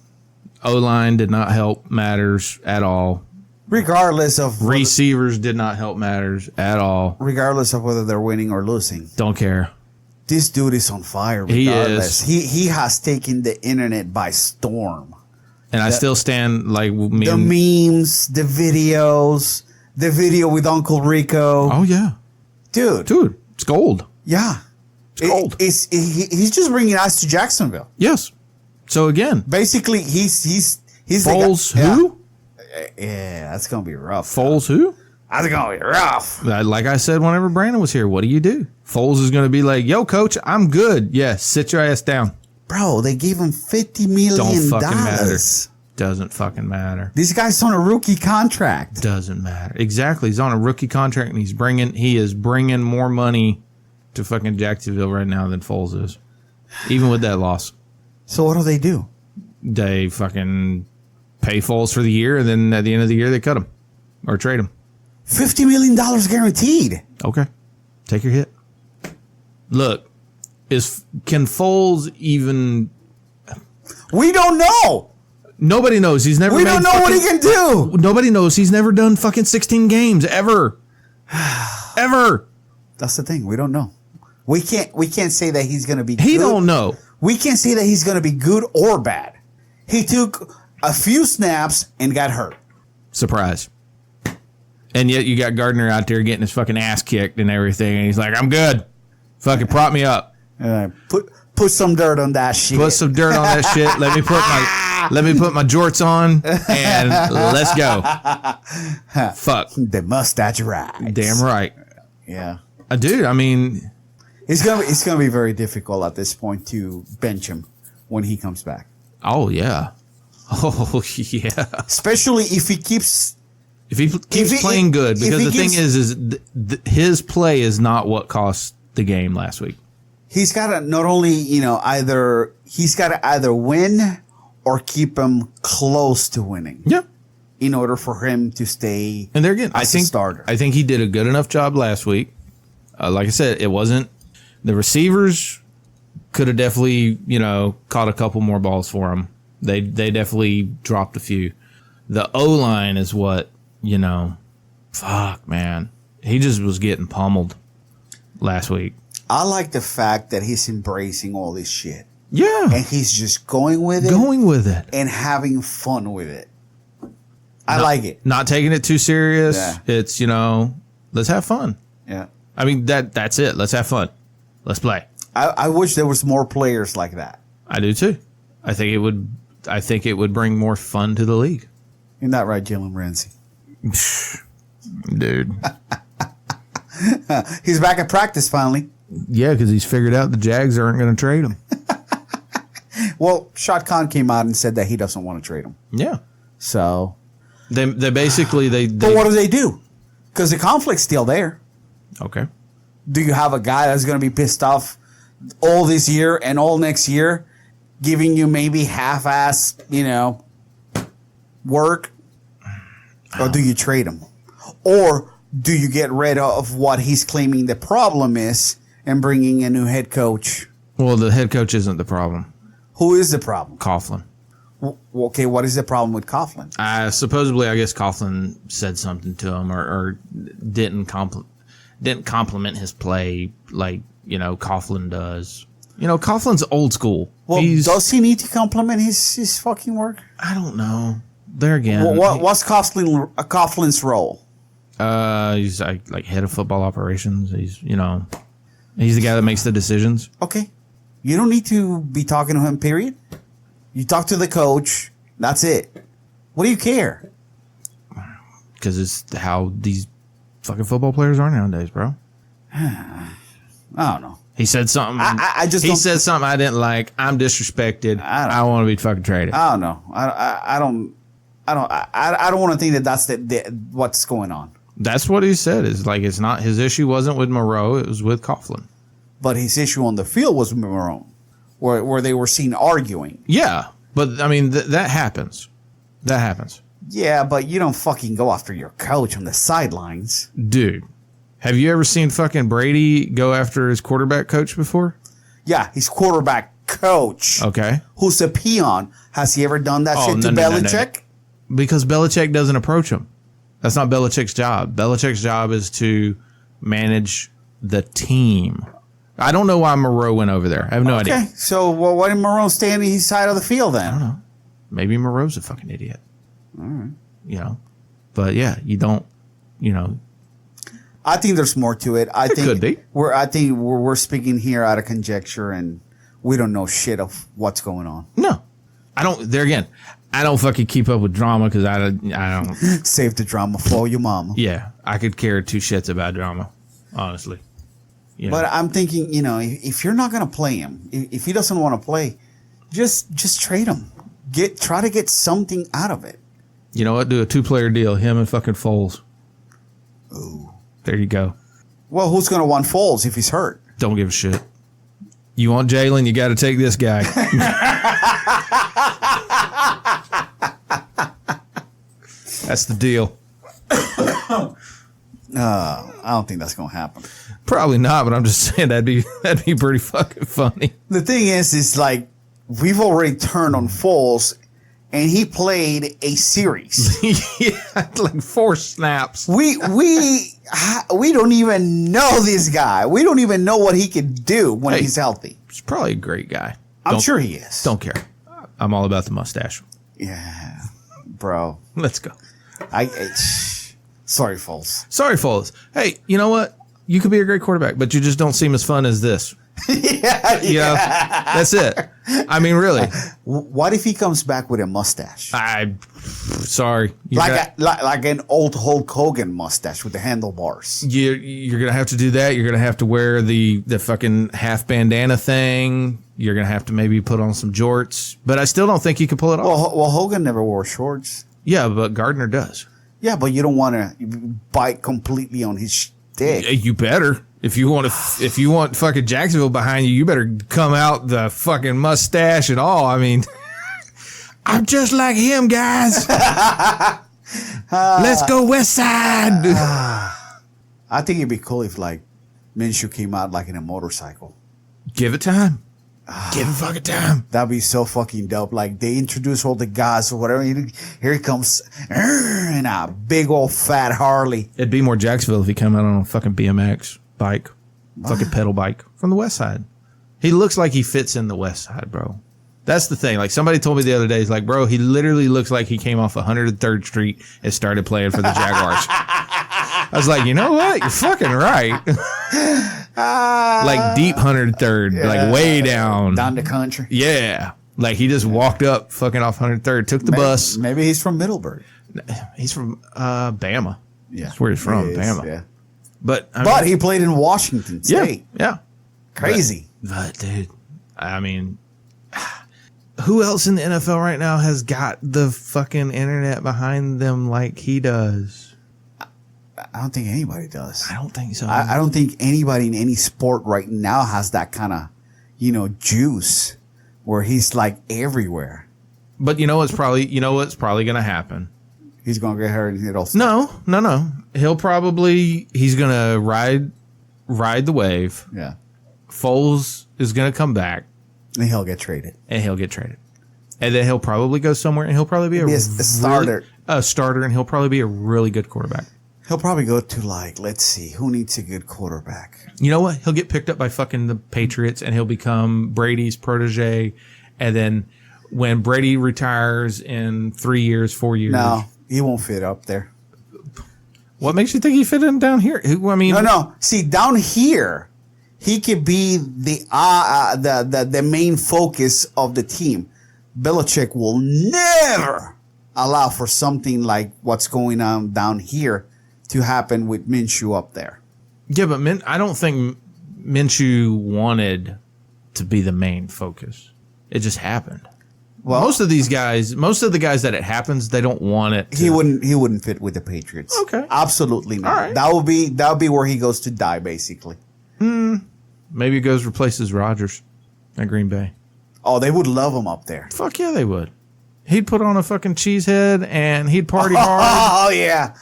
O-line did not help matters at all. Regardless of Receivers did not help matters at all. regardless of whether they're winning or losing, Don't care. this dude is on fire. He Regardless, is. he has taken the internet by storm. And I still stand like me. The memes, the videos, the video with Uncle Rico, Oh yeah, dude, it's gold. yeah, It's gold. He's just bringing us to Jacksonville. Yes. So again, Basically, he's Foles the guy, who? Yeah, that's gonna be rough. Foles who? That's gonna be rough. Like I said whenever Brandon was here, what do? Foles is going to be like, yo, coach, I'm good. Yeah, sit your ass down. Bro, they gave him $50 million. Don't fucking matter. Doesn't fucking matter. This guy's on a rookie contract. Doesn't matter. Exactly. He's on a rookie contract and he is bringing more money to fucking Jacksonville right now than Foles is. Even with that loss. So what do? They fucking pay Foles for the year and then at the end of the year they cut him or trade him. $50 million guaranteed. Okay. Take your hit. Look, can Foles even... We don't know. Nobody knows. He's never. We don't know what he can do. Nobody knows. He's never done fucking 16 games ever. Ever. That's the thing. We don't know. We can't say that he's gonna be. He good. don't know. We can't say that he's gonna be good or bad. He took a few snaps and got hurt. Surprise. And yet you got Gardner out there getting his fucking ass kicked and everything, and he's like, "I'm good. Fucking prop me up. Put some dirt on that shit. Put some dirt on that shit. Let me put my jorts on and let's go." Fuck. The mustache rides. Damn right. Yeah. Dude, I mean, It's gonna be very difficult at this point to bench him when he comes back. oh yeah. Oh yeah. Especially if he keeps. If he keeps playing good, because the thing is his play is not what cost the game last week. He's got to not only, he's got to either win or keep him close to winning. Yeah. In order for him to stay And there again, as a starter. I think he did a good enough job last week. Like I said, it wasn't the receivers could have definitely, caught a couple more balls for him. They definitely dropped a few. The O-line is what, fuck, man. He just was getting pummeled last week. I like the fact that he's embracing all this shit. Yeah. And he's just going with it. Going with it. And having fun with it. I like it. Not taking it too serious. Yeah. It's, let's have fun. Yeah. I mean, that's it. Let's have fun. Let's play. I wish there was more players like that. I do too. I think it would bring more fun to the league. You're not right, Jalen Ramsey. Dude. He's back at practice finally. Yeah, because he's figured out the Jags aren't going to trade him. Well, Shad Khan came out and said that he doesn't want to trade him. Yeah. So They basically But what do? Because the conflict's still there. Okay. Do you have a guy that's going to be pissed off all this year and all next year, giving you maybe half-ass, work? Or do you trade him? Or do you get rid of what he's claiming the problem is and bringing a new head coach? Well, the head coach isn't the problem. Who is the problem? Coughlin. Okay, what is the problem with Coughlin? Supposedly, I guess Coughlin said something to him or didn't compliment his play like, Coughlin does. Coughlin's old school. Well, does he need to compliment his fucking work? I don't know. There again. What's Coughlin's role? He's like head of football operations. He's the guy that makes the decisions. Okay. You don't need to be talking to him, period. You talk to the coach. That's it. What do you care? Because it's how these fucking football players are nowadays, bro. I don't know. He said something. He said something I didn't like. I'm disrespected. I want to be fucking traded. I don't know. I don't want to think that that's what's going on. That's what he said. Is like it's not his issue. Wasn't with Moreau. It was with Coughlin. But his issue on the field was with Marone, where they were seen arguing. Yeah, but I mean that happens. That happens. Yeah, but you don't fucking go after your coach on the sidelines. Dude, have you ever seen fucking Brady go after his quarterback coach before? Yeah, his quarterback coach. Okay. Who's a peon. Has he ever done that shit to Belichick? No. Because Belichick doesn't approach him. That's not Belichick's job. Belichick's job is to manage the team. I don't know why Moreau went over there. I have no idea. Okay, so why didn't Moreau stay on his side of the field then? I don't know. Maybe Moreau's a fucking idiot. All right. You know? But yeah, you don't, you know. I think there's more to it. I think could be. We're speaking here out of conjecture, and we don't know shit of what's going on. No, I don't. There again, I don't fucking keep up with drama because I don't. Save the drama for your mama. Yeah, I could care two shits about drama, honestly. You know? But I'm thinking, you know, if you're not gonna play him, if he doesn't want to play, just trade him. Try to get something out of it. You know what? Do a 2-player deal. Him and fucking Foles. Ooh. There you go. Well, who's going to want Foles if he's hurt? Don't give a shit. You want Jalen, you got to take this guy. That's the deal. I don't think that's going to happen. Probably not, but I'm just saying that'd be pretty fucking funny. The thing is like we've already turned on Foles, and he played a series. Yeah, like 4 snaps. We don't even know this guy. We don't even know what he can do when he's healthy. He's probably a great guy. I'm sure he is. Don't care. I'm all about the mustache. Yeah, bro. Let's go. Sorry, Foles. Sorry, Foles. Hey, you know what? You could be a great quarterback, but you just don't seem as fun as this. Yeah. You know, that's it. I mean, really. What if he comes back with a mustache? Sorry. Like an old Hulk Hogan mustache with the handlebars. You're going to have to do that. You're going to have to wear the fucking half bandana thing. You're going to have to maybe put on some jorts. But I still don't think you can pull it off. Well, Hogan never wore shorts. Yeah, but Gardner does. Yeah, but you don't want to bite completely on his stick. You better. If you want fucking Jacksonville behind you, you better come out the fucking mustache and all. I mean, I'm just like him, guys. Let's go West Side. I think it'd be cool if like Minshew came out like in a motorcycle. Give it time. Give it fucking time. That'd be so fucking dope. Like they introduce all the guys or whatever. Here he comes in a big old fat Harley. It'd be more Jacksonville if he came out on a fucking BMX bike, fucking pedal bike from the West Side. He looks like he fits in the West Side, bro. That's the thing. Like somebody told me the other day, he's like, bro, he literally looks like he came off 103rd Street and started playing for the Jaguars. I was like, you know what? You're fucking right. Like deep 103rd, like way down the country. Yeah, like he just walked up, fucking off 103rd, took the bus. Maybe he's from Middleburg. He's from Bama. Yeah, that's where he's from, Bama. Yeah, but he played in Washington State. Yeah, crazy. But dude, I mean, who else in the NFL right now has got the fucking internet behind them like he does? I don't think anybody does. I don't think so. I don't think anybody in any sport right now has that kind of, juice where he's like everywhere. But you know what's probably going to happen? He's going to get hurt and it'll stop. No. He's going to ride the wave. Yeah. Foles is going to come back. And he'll get traded. And then he'll probably go somewhere and he'll probably be a starter. A starter, and he'll probably be a really good quarterback. He'll probably go to let's see, who needs a good quarterback? You know what? He'll get picked up by fucking the Patriots and he'll become Brady's protege. And then when Brady retires in 3 years, 4 years. No, he won't fit up there. What makes you think he fit in down here? I mean, no. See, down here, he could be the main focus of the team. Belichick will never allow for something like what's going on down here to happen with Minshew up there. Yeah, but I don't think Minshew wanted to be the main focus. It just happened. Well, most of the guys that it happens, they don't want it. He wouldn't fit with the Patriots. Okay. Absolutely not. All right. That would be where he goes to die, basically. Maybe he goes replaces Rodgers at Green Bay. Oh, they would love him up there. Fuck yeah, they would. He'd put on a fucking cheese head and he'd party hard. Oh yeah.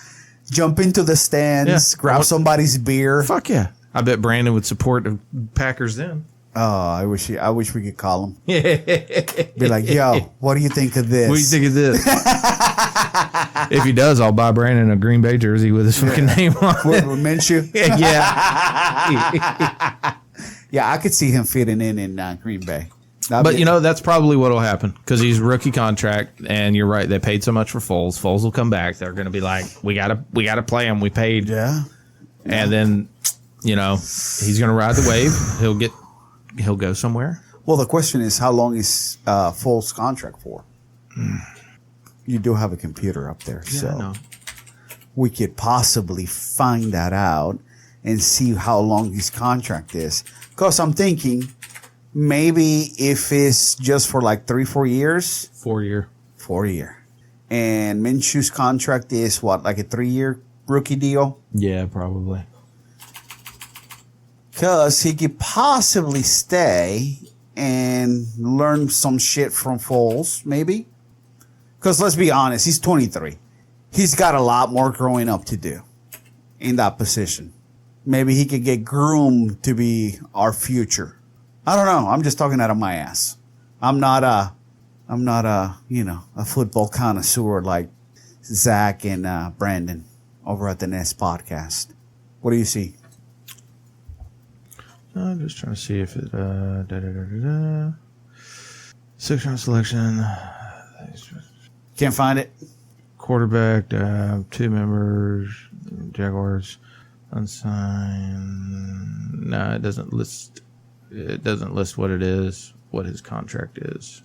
Jump into the stands, grab somebody's beer. Fuck yeah. I bet Brandon would support the Packers then. Oh, I wish we could call him. Be like, yo, what do you think of this? What do you think of this? If he does, I'll buy Brandon a Green Bay jersey with his fucking name on it. With Minshew? Yeah. Yeah, I could see him fitting in Green Bay. But that's probably what will happen because he's rookie contract, and you're right. They paid so much for Foles. Foles will come back. They're going to be like, we gotta play him. We paid. Yeah. And then, he's going to ride the wave. He'll go somewhere. Well, the question is, how long is Foles' contract for? You do have a computer up there, Yeah, so I know. we could possibly find that out and see how long his contract is. Because I'm thinking maybe if it's just for like 3-4 years. 4 year. 4 year. And Minshew's contract is what, like a 3-year rookie deal? Yeah, probably. Because he could possibly stay and learn some shit from Foles, maybe. Because let's be honest, he's 23. He's got a lot more growing up to do in that position. Maybe he could get groomed to be our future. I don't know. I'm just talking out of my ass. I'm not a football connoisseur like Zach and Brandon over at the Nest podcast. What do you see? I'm just trying to see if it. 6-round selection. Can't find it. Quarterback. 2 members. Jaguars. Unsigned. No, it doesn't list. It doesn't list what it is. What his contract is.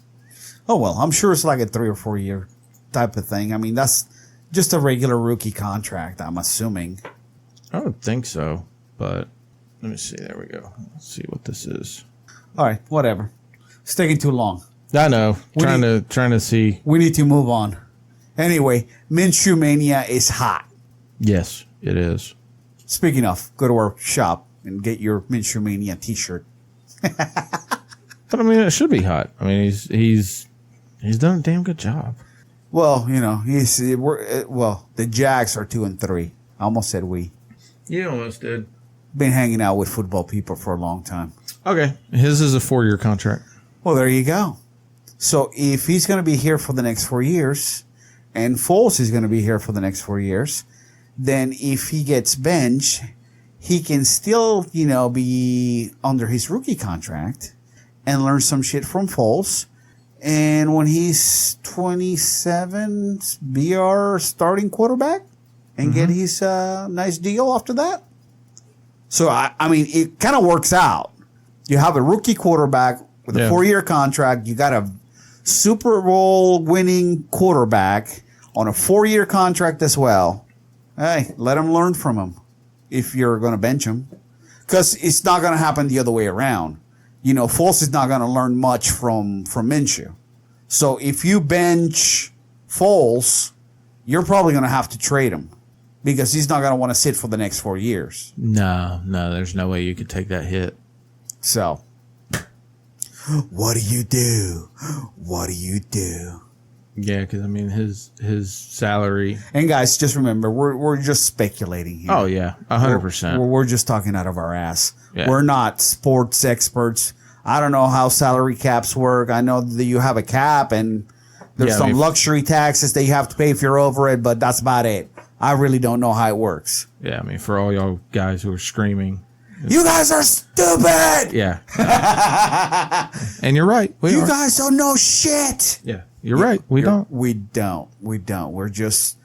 Oh well, I'm sure it's like a 3 or 4 year type of thing. I mean, that's just a regular rookie contract. I'm assuming. I don't think so, but. Let me see. There we go. Let's see what this is. All right, whatever. It's taking too long. I know. Trying to see. We need to move on. Anyway, Minshew Mania is hot. Yes, it is. Speaking of, go to our shop and get your Minshew Mania T-shirt. But I mean, it should be hot. I mean, he's done a damn good job. Well, the Jags are 2-3. I almost said we. You almost did. Been hanging out with football people for a long time. Okay, his is a 4-year contract. Well, there you go. So if he's going to be here for the next 4 years, and Foles is going to be here for the next 4 years, then if he gets benched, he can still, be under his rookie contract and learn some shit from Foles. And when he's 27, be our starting quarterback and get his nice deal after that. So, I mean, it kind of works out. You have a rookie quarterback with a 4-year contract. You got a Super Bowl winning quarterback on a 4-year contract as well. Hey, let him learn from him if you're going to bench him. Because it's not going to happen the other way around. Foles is not going to learn much from Minshew. So if you bench Foles, you're probably going to have to trade him. Because he's not going to want to sit for the next 4 years. No, there's no way you could take that hit. So, what do you do? What do you do? Yeah, because I mean his salary. And guys, just remember, we're just speculating here. Oh yeah, 100%. We're just talking out of our ass. Yeah. We're not sports experts. I don't know how salary caps work. I know that you have a cap and there's some luxury taxes that you have to pay if you're over it, but that's about it. I really don't know how it works. Yeah, I mean, for all y'all guys who are screaming. You guys are stupid! Yeah. And you're right. You guys don't know shit! Yeah, you're right. We don't. We don't. We're just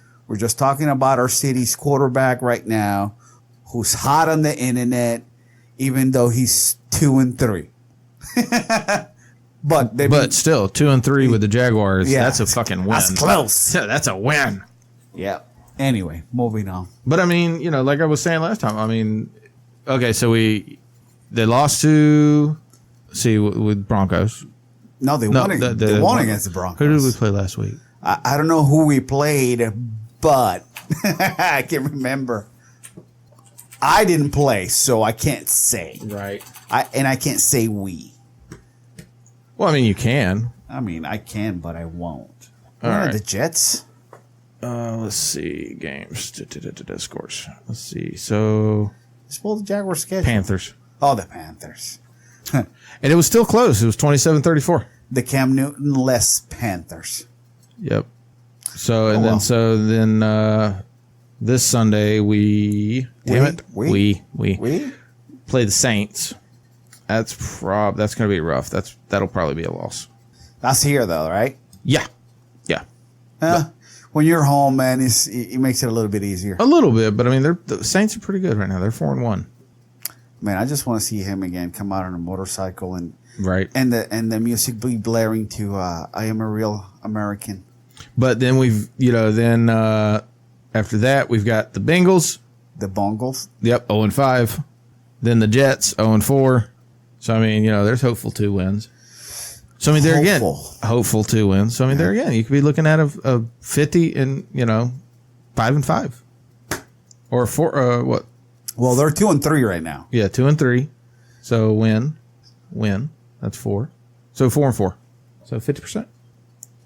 talking about our city's quarterback right now, who's hot on the internet, even though he's 2-3. But still, 2-3 with the Jaguars. Yeah, that's a fucking win. That's close. Yeah, that's a win. Yeah. Anyway, moving on. But I mean, like I was saying last time. I mean, okay, so they lost to with Broncos. No, they No, won. the- They the- won against the Broncos. Who did we play last week? I don't know who we played, but I can't remember. I didn't play, so I can't say. Right. I can't say we. Well, I mean, you can. I mean, I can, but I won't. All When are right. the Jets? Let's see. Games. Scores. Let's see. So, Just pull the Jaguars schedule. Panthers. Oh, the Panthers. And it was still close. It was 27-34. The Cam Newton-less Panthers. Yep. So, and then this Sunday we play the Saints. That's going to be rough. That'll probably be a loss. That's here, though, right? Yeah. Yeah. When you're home, man, it makes it a little bit easier. A little bit, but I mean, the Saints are pretty good right now. They're 4-1. Man, I just want to see him again come out on a motorcycle and the music be blaring to "I Am a Real American." But then after that we've got the Bengals. The Bongles. Yep, 0-5. Then the Jets 0-4. So I mean, there's hopeful 2 wins. So I mean, there again, hopeful 2 wins. So I mean, there again, you could be looking at a 50 and 5-5, or 4. What? Well, they're 2-3 right now. Yeah, 2-3. So win. That's 4. So 4-4. So 50%.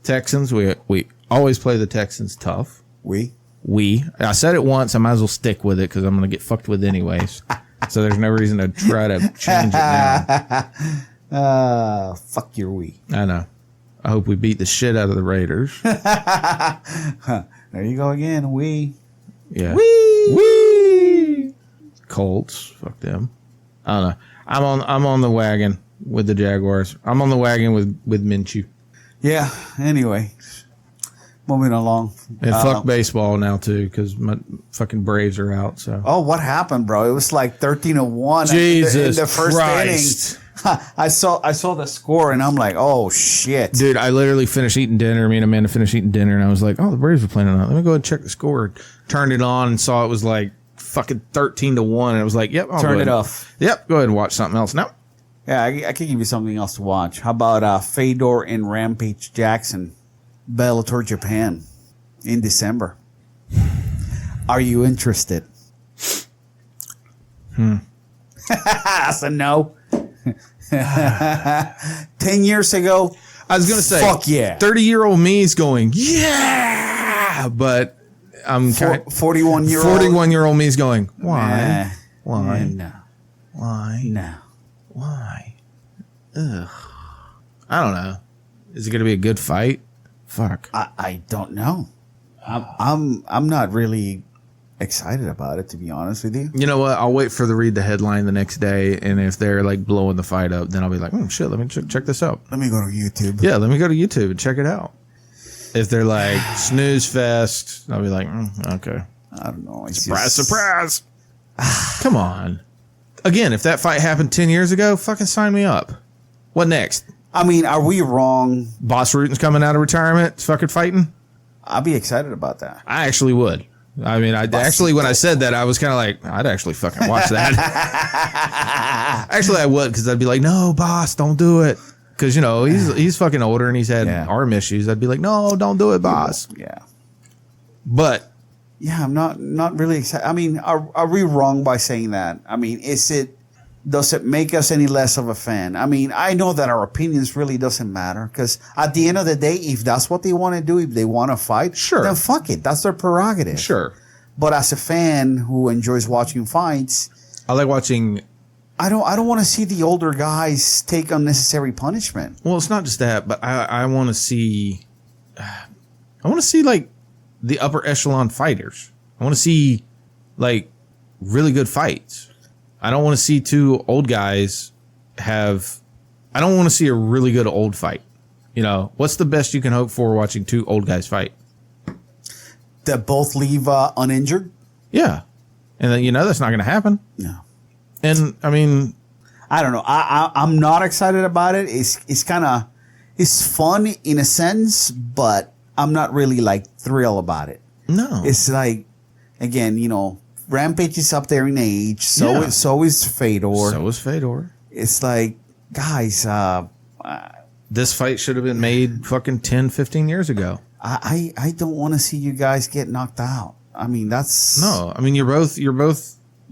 Texans. We always play the Texans tough. I said it once. I might as well stick with it because I'm going to get fucked with anyways. So there's no reason to try to change it now. Fuck your we. I know. I hope we beat the shit out of the Raiders. There you go again. We. Yeah. We. Colts. Fuck them. I don't know. I'm on the wagon with the Jaguars. I'm on the wagon with Minshew. Yeah. Anyway, moving along. And fuck baseball now too, because my fucking Braves are out. So. Oh, what happened, bro? It was like 13-1 Jesus in the first Christ. inning. I saw the score and I'm like, oh shit, dude! I literally finished eating dinner. Me and Amanda finished eating dinner, and I was like, "Oh, the Braves are playing tonight. Let me go ahead and check the score." Turned it on and saw it was like fucking 13-1, and I was like, "Yep, I'll turn go it ahead. off." Yep, go ahead and watch something else. No, Yeah, I could give you something else to watch. How about Fedor and Rampage Jackson, Bellator Japan, in December? Are you interested? That's a no. 10 years ago, I was gonna say, fuck yeah. 30-year-old me is going, yeah, but I'm 41-year-old me is going, why? Why? No. Why? No. Why? Ugh. I don't know. Is it gonna be a good fight? Fuck. I don't know. I'm not really excited about it, to be honest with you. You know what? I'll wait for the read the headline the next day, and if they're like blowing the fight up, then I'll be like, oh shit, let me check this out. Let me go to YouTube. Yeah, let me go to YouTube and check it out. If they're like snooze fest, I'll be like, okay. I don't know. Surprise. Come on. Again, if that fight happened 10 years ago, fucking sign me up. What next? I mean, are we wrong? Boss Rutan's coming out of retirement, fucking fighting? I'd be excited about that. I actually would. I mean, when I said that, I was kind of like, I'd actually fucking watch that. Actually, I would, because I'd be like, no, boss, don't do it. Because, he's fucking older and he's had arm issues. I'd be like, no, don't do it, boss. Yeah. But. Yeah, I'm not really excited. I mean, are we wrong by saying that? I mean, does it make us any less of a fan? I mean, I know that our opinions really doesn't matter, because at the end of the day, if that's what they want to do, if they want to fight, sure, then fuck it. That's their prerogative. Sure. But as a fan who enjoys watching fights, I like watching. I don't want to see the older guys take unnecessary punishment. Well, it's not just that, but I want to see. I want to see like the upper echelon fighters. I want to see like really good fights. I don't want to see two old guys have. I don't want to see a really good old fight. What's the best you can hope for watching two old guys fight? That both leave uninjured? Yeah. And then, that's not going to happen. No. And I mean, I don't know. I'm not excited about it. It's kind of, it's fun in a sense, but I'm not really like thrilled about it. No. It's like, again, Rampage is up there in age. So is Fedor. So is Fedor. It's like, guys, this fight should have been made fucking 10, 15 years ago. I don't want to see you guys get knocked out. I mean, that's No, I mean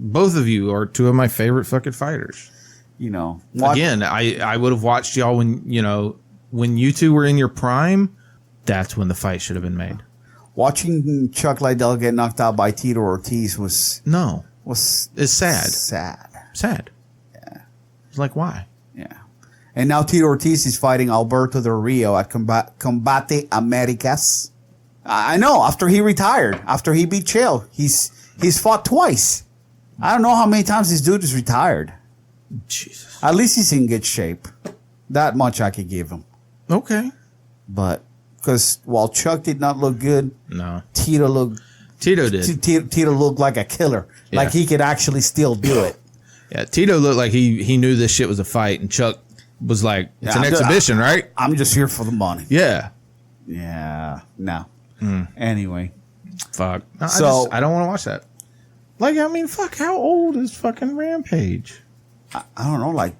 both of you are two of my favorite fucking fighters. you know. Again, I would have watched y'all when you two were in your prime. That's when the fight should have been made. Watching Chuck Liddell get knocked out by Tito Ortiz was It's sad. Sad. Yeah. It's like, why? Yeah. And now Tito Ortiz is fighting Alberto Del Rio at Combate Americas. I know, after he retired, after he beat Chael, he's fought twice. I don't know how many times this dude is retired. Jesus. At least he's in good shape. That much I could give him. Okay. But because while Chuck did not look good, No. Tito did. Tito looked like a killer. Yeah. Like he could actually still do it. Yeah, Tito looked like he knew this shit was a fight, and Chuck was like, it's an exhibition, right? I'm just here for the money. Yeah. Yeah. No. Anyway. Fuck. No, So- I don't want to watch that. Like, I mean, fuck, how old is fucking Rampage? I don't know, like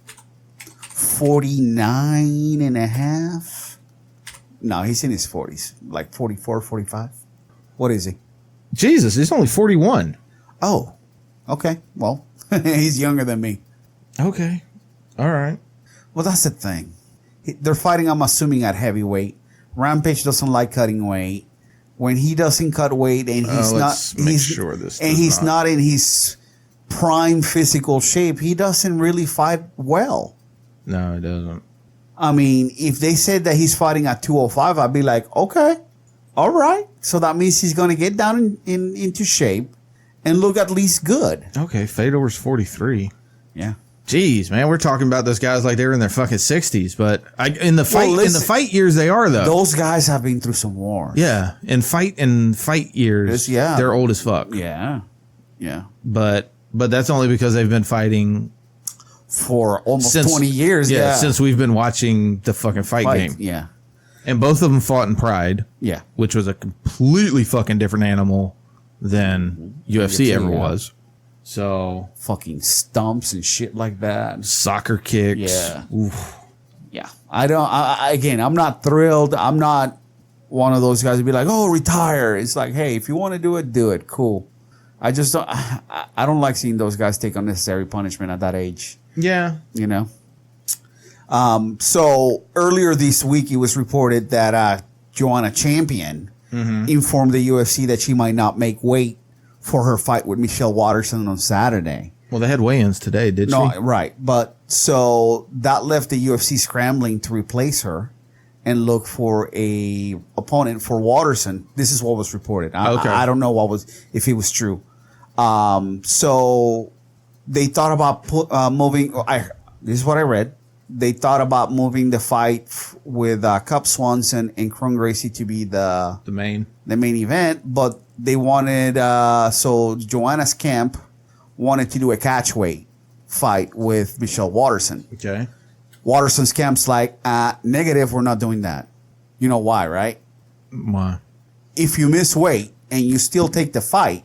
49 and a half. No, he's in his 40s. Like 44, 45. What is he? Jesus, he's only 41. Oh, okay. Well, he's younger than me. Okay. All right. Well, that's the thing. They're fighting, I'm assuming, at heavyweight. Rampage doesn't like cutting weight. When he doesn't cut weight and he's let's not, make he's, sure this and does he's not- not in his prime physical shape, he doesn't really fight well. No, it doesn't. I mean, if they said that he's fighting at 205, I'd be like, okay, all right. So that means he's going to get down into shape and look at least good. Okay, Fedor's 43. Yeah. Jeez, man, we're talking about those guys like they're in their fucking 60s, but in the listen, fight years they are though. Those guys have been through some wars. Yeah, in fight years, Yeah. they're old as fuck. Yeah. Yeah. But that's only because they've been fighting For almost 20 years. Yeah, since we've been watching the fucking fight game. Yeah. And both of them fought in Pride. Yeah. Which was a completely fucking different animal than UFC ever was. So Fucking stumps and shit like that. soccer kicks. Yeah. Oof. Yeah. Again, I'm not thrilled. I'm not one of those guys to be like, oh, retire. It's like, hey, if you want to do it, do it. Cool. I just don't, I don't like seeing those guys take unnecessary punishment at that age, Yeah. you know? So earlier this week, it was reported that Joanna Champion informed the UFC that she might not make weight for her fight with Michelle Waterson on Saturday. Well, they had weigh-ins today, did No, she? right. But so that left the UFC scrambling to replace her and look for a opponent for Waterson. This is what was reported. I don't know if it was true. So they thought about moving. This is what I read. They thought about moving the fight with Cup Swanson and Kron Gracie to be the main event, but they wanted so Joanna's camp wanted to do a catchweight fight with Michelle Waterson. Okay. Waterson's camp's like, negative, we're not doing that. You know why, right? Why? If you miss weight and you still take the fight,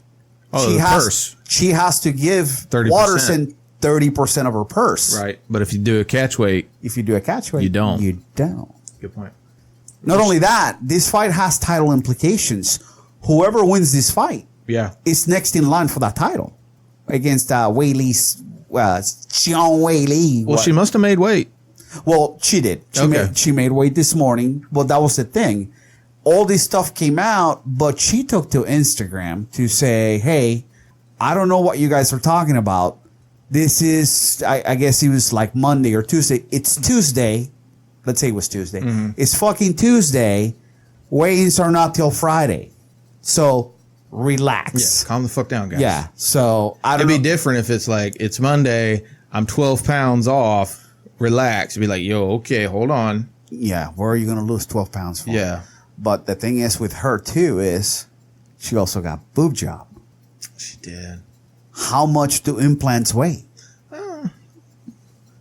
she has to give 30%. Waterson 30% of her purse. Right. But if you do a catch weight, If you do a catchweight, You don't. You don't. good point. Not only that, this fight has title implications. Whoever wins this fight Yeah. is next in line for that title against Wei Lee's Xiang Wei Li. Well, she must have made weight. Well, she did. She made weight this morning. Well, that was the thing. All this stuff came out, but she took to Instagram to say, hey, I don't know what you guys are talking about. This is, I guess it was like Monday or Tuesday. It's Tuesday. Let's say it was Tuesday. It's fucking Tuesday. Weigh-ins are not till Friday. So relax. Calm the fuck down, guys. Yeah. So I don't It'd know. be different if it's like, it's Monday, I'm 12 pounds off, relax. It'd be like, yo, okay, hold on. Yeah. Where are you going to lose 12 pounds for? Yeah. But the thing is with her too is she also got boob job. She did. How much do implants weigh?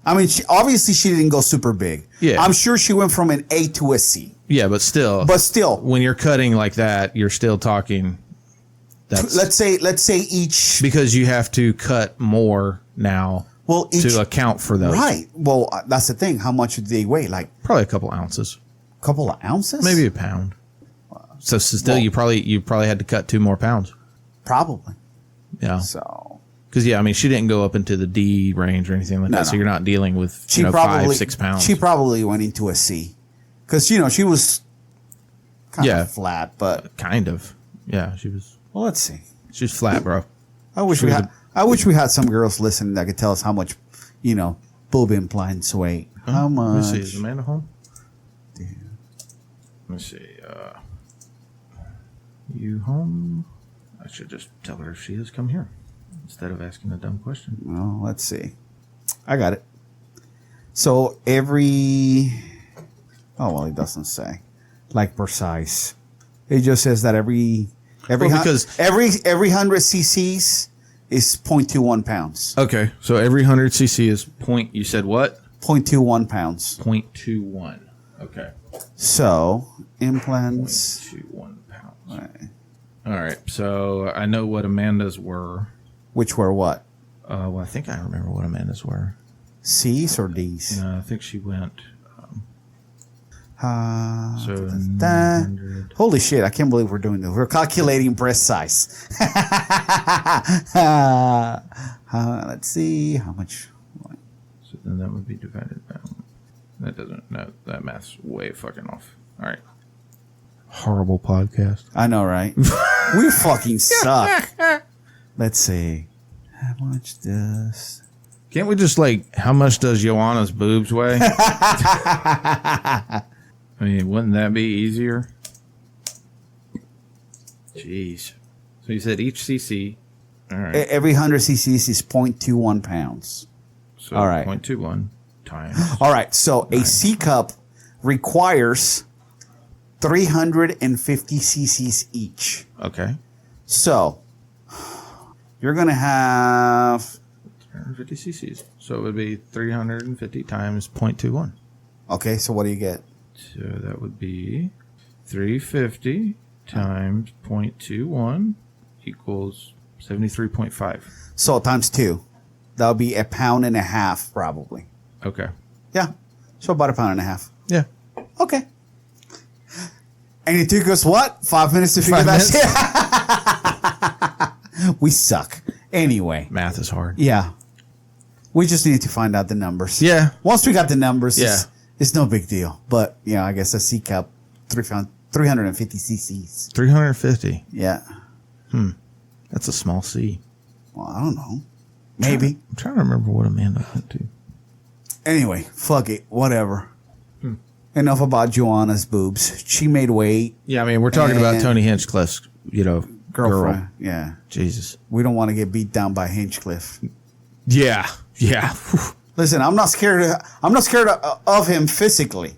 I mean, obviously she didn't go super big. Yeah. I'm sure she went from an A to a C. Yeah, but still. But still, when you're cutting like that, you're still talking. That's let's say each. because you have to cut more now Well, to account for those. Right. Well, that's the thing. How much do they weigh? Like Probably a couple ounces. a couple of ounces? Maybe a pound. So still, you probably had to cut 2 more pounds. Probably. Yeah. So. Because I mean, she didn't go up into the D range or anything like that. No. So you're not dealing with 5-6 pounds. She probably went into a C, because she was kind of flat, but Kind of. Yeah, she was. well, let's see. She was flat, bro. I wish we had some girls listening that could tell us how much, boob implants weigh. How much? Let me see. Is Amanda home? Dude. Let me see. You home? I should just tell her if she is. Come here instead of asking a dumb question. Well, let's see. I got it. So it doesn't say like precise. It just says that every 100 cc's is 0.21 pounds. Okay, so every 100 cc is point. You said what? 0.21 pounds. 0.21. Okay. So implants. 0.21 pounds. Right. All right. So I know what Amanda's were. Which were what? Well, I think I remember what Amanda's were. C's or D's? No, I think she went. So holy shit! I can't believe we're doing this. We're calculating breast size. Let's see how much. So then that would be divided by. That doesn't. No, that math's way fucking off. All right. Horrible podcast. I know, right? We fucking suck. Let's see. How much does? Can't we just how much does Joanna's boobs weigh? I mean, wouldn't that be easier? Jeez. So you said each cc. All right. Every 100 cc's is 0.21 pounds. So all right. 0.21 times. All right. So a C cup requires 350 cc's each. Okay. So you're going to have 350 cc's. So it would be 350 times 0.21. Okay. So what do you get? So that would be 350 times 0.21 equals 73.5. So times 2. That would be 1.5 pounds probably. Okay. Yeah. So about 1.5 pounds. Yeah. Okay. And it took us what? 5 minutes to figure that shit. We suck. Anyway. Math is hard. Yeah. We just need to find out the numbers. Yeah. Once we got the numbers, yeah. It's no big deal. But, I guess a C cup, 350 cc's. 350. Yeah. That's a small C. Well, I don't know. Maybe. I'm trying to remember what Amanda went to. Anyway, fuck it. Whatever. Enough about Joanna's boobs. She made weight. Yeah, I mean, we're talking about Tony Hinchcliffe's, girlfriend. girl. Yeah. Jesus. We don't want to get beat down by Hinchcliffe. Yeah. Yeah. Listen, I'm not scared of him physically.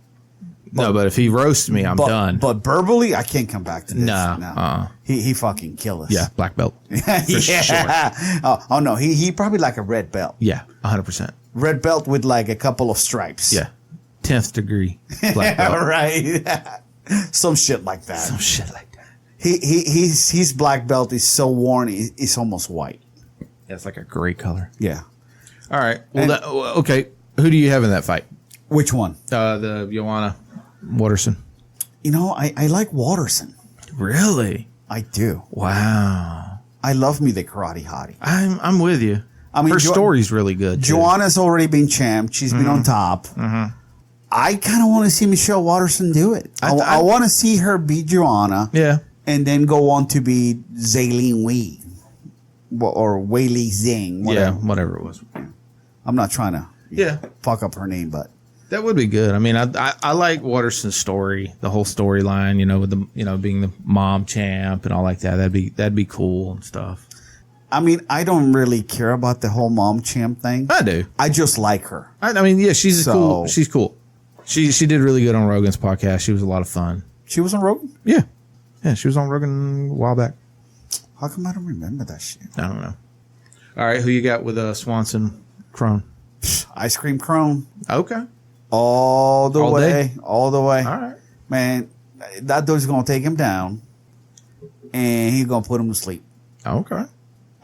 No, but if he roasts me, I'm done. But verbally, I can't come back to this. No. He fucking kill us. Yeah, black belt. Yeah. Sure. Oh no, he probably like a red belt. Yeah, 100%. Red belt with like a couple of stripes. Yeah. 10th degree black belt. Right. Some shit like that. Some shit like that. His black belt is so worn, it's almost white. Yeah, it's like a gray color. Yeah. All right. Well, okay. Who do you have in that fight? Which one? The Joanna Waterson. I like Waterson. Really? I do. Wow. I love me the karate hottie. I'm with you. I mean, her story's really good. Joanna's already been champ. She's been on top. I kind of want to see Michelle Waterson do it. I want to see her beat Joanna. Yeah. And then go on to be Zayleen Wee. Or Weili Zhang. Whatever. Yeah, whatever it was. I'm not trying to fuck up her name, but that would be good. I mean, I like Waterson's story, the whole storyline. With the being the mom champ and all like that. That'd be cool and stuff. I mean, I don't really care about the whole mom champ thing. I do. I just like her. I mean, yeah, she's cool. She's cool. She did really good on Rogan's podcast. She was a lot of fun. She was on Rogan? Yeah, she was on Rogan a while back. How come I don't remember that shit? I don't know. All right, who you got with Swanson Crone? Ice Cream Crone. Okay. All the way. All the way. All right. Man, that dude's going to take him down, and he's going to put him to sleep. Okay.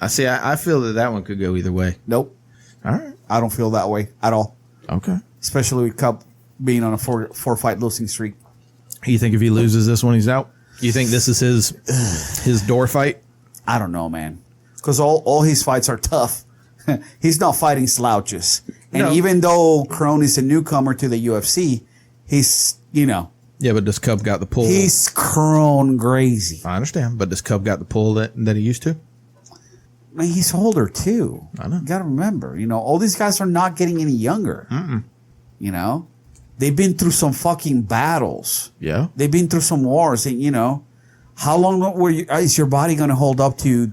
I see. I feel that one could go either way. Nope. All right. I don't feel that way at all. Okay. Especially with Cup being on a four fight losing streak. You think if he loses this one, he's out? You think this is his door fight? I don't know, man. Because all his fights are tough. He's not fighting slouches. And No. even though Crone is a newcomer to the UFC, he's, Yeah, but does Cub got the pull? he's Crone crazy. I understand, but does Cub got the pull that he used to? I mean, he's older too. I know. You got to remember, all these guys are not getting any younger. They've been through some fucking battles. Yeah. They've been through some wars. And, how long is your body going to hold up to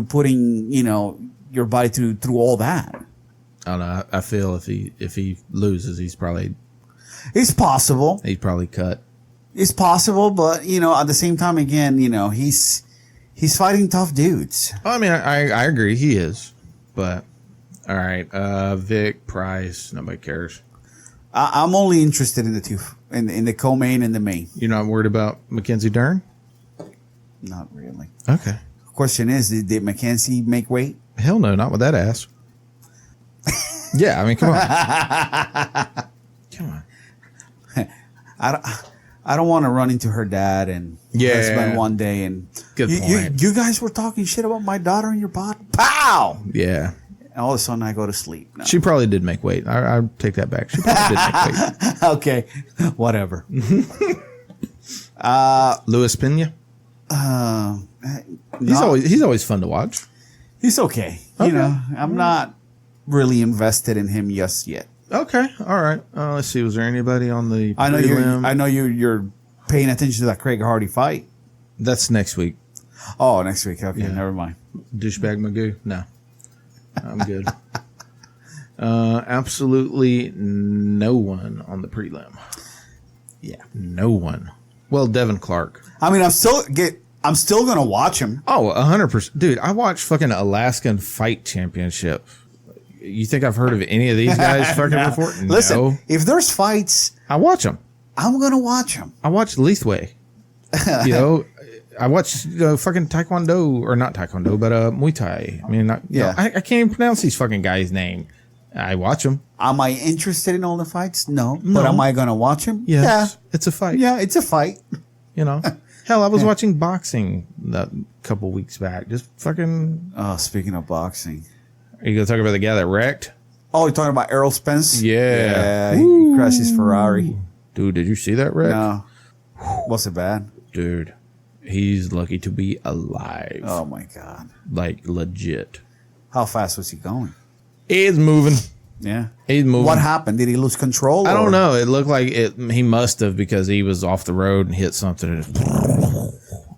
putting, your body through all that? I don't know. I feel if he loses, It's possible. he's probably cut. It's possible, but at the same time, again, he's fighting tough dudes. I mean, I agree, he is. But all right, Vic, Price, nobody cares. I'm only interested in the two, in the co-main and the main. You're not worried about Mackenzie Dern? Not really. Okay. Question is, did Mackenzie make weight? Hell no, not with that ass. Yeah, I mean, come on. Come on. I don't want to run into her dad and husband one day and Good point. You guys were talking shit about my daughter in your pod. Pow! Yeah. And all of a sudden I go to sleep. No. She probably did make weight. I'll take that back. She probably did make weight. Okay, whatever. Luis Pena? He's always fun to watch. He's okay. Okay. I'm not really invested in him just yet. Okay, all right. Let's see. Was there anybody on the I know prelim? you're paying attention to that Craig Hardy fight. That's next week. Oh, next week. Okay, Yeah. never mind. Douchebag Magoo? No. I'm good. Absolutely no one on the prelim. Yeah. No one. Well, Devin Clark. I mean, I'm still gonna watch him. Oh, 100%. Dude, I watched fucking Alaskan Fight Championship. You think I've heard of any of these guys fucking No. before? Listen, No. if there's fights, I watch them. I'm gonna watch them. I watch Leithway. I watch fucking Taekwondo, or not Taekwondo, but Muay Thai. I mean, I can't even pronounce these fucking guys' name. I watch them. Am I interested in all the fights? No. But am I gonna watch them? Yes. It's a fight. Yeah, it's a fight. Hell, I was watching boxing that couple weeks back. Just fucking. Oh, speaking of boxing. Are you gonna talk about the guy that wrecked? Oh, you're talking about Errol Spence? Yeah. Yeah, he crashed his Ferrari. Dude, did you see that wreck? No. Was it bad? Dude, he's lucky to be alive. Oh my God. Like legit. How fast was he going? He's moving. Yeah. He's moving. What happened? Did he lose control? I don't know. It looked like he must have, because he was off the road and hit something.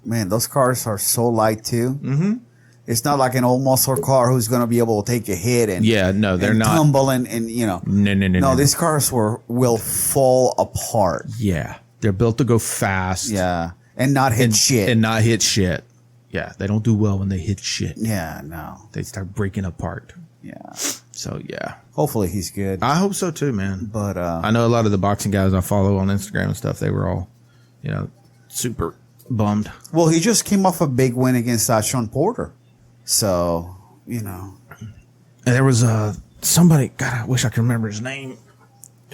Man, those cars are so light too. Mm-hmm. It's not like an old muscle car who's going to be able to take a hit and they're not. tumble and No. These cars will fall apart. Yeah, they're built to go fast. Yeah, and not hit shit. And not hit shit. Yeah, they don't do well when they hit shit. Yeah, no. They start breaking apart. Yeah. So yeah, Hopefully he's good. I hope so too, man. But I know a lot of the boxing guys I follow on Instagram and stuff. They were all, super bummed. well, he just came off a big win against Sean Porter. So, And there was somebody. God, I wish I could remember his name.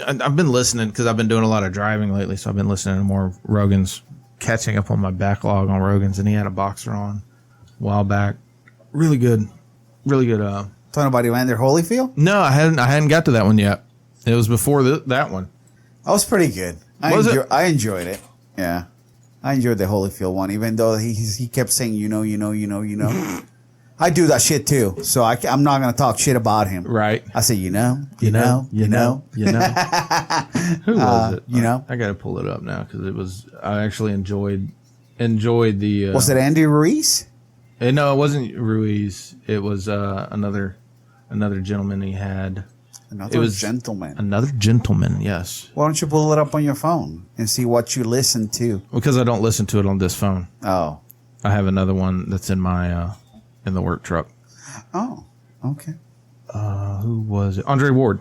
I've been listening because I've been doing a lot of driving lately, so I've been listening to more Rogan's, catching up on my backlog on Rogan's, and he had a boxer on a while back. Really good. talking about Evander Holyfield? No, I hadn't got to that one yet. It was before that one. That was pretty good. I enjoyed it. Yeah. I enjoyed the Holyfield one, even though he kept saying, I do that shit too. So I'm not going to talk shit about him. Right. I say, Who was it? I got to pull it up now because I actually enjoyed the. Was it Andy Ruiz? No, it wasn't Ruiz. It was another gentleman he had. Another gentleman. Another gentleman, yes. Why don't you pull it up on your phone and see what you listen to? Because I don't listen to it on this phone. Oh. I have another one that's in my in the work truck. Oh, okay. Who was it? Andre Ward.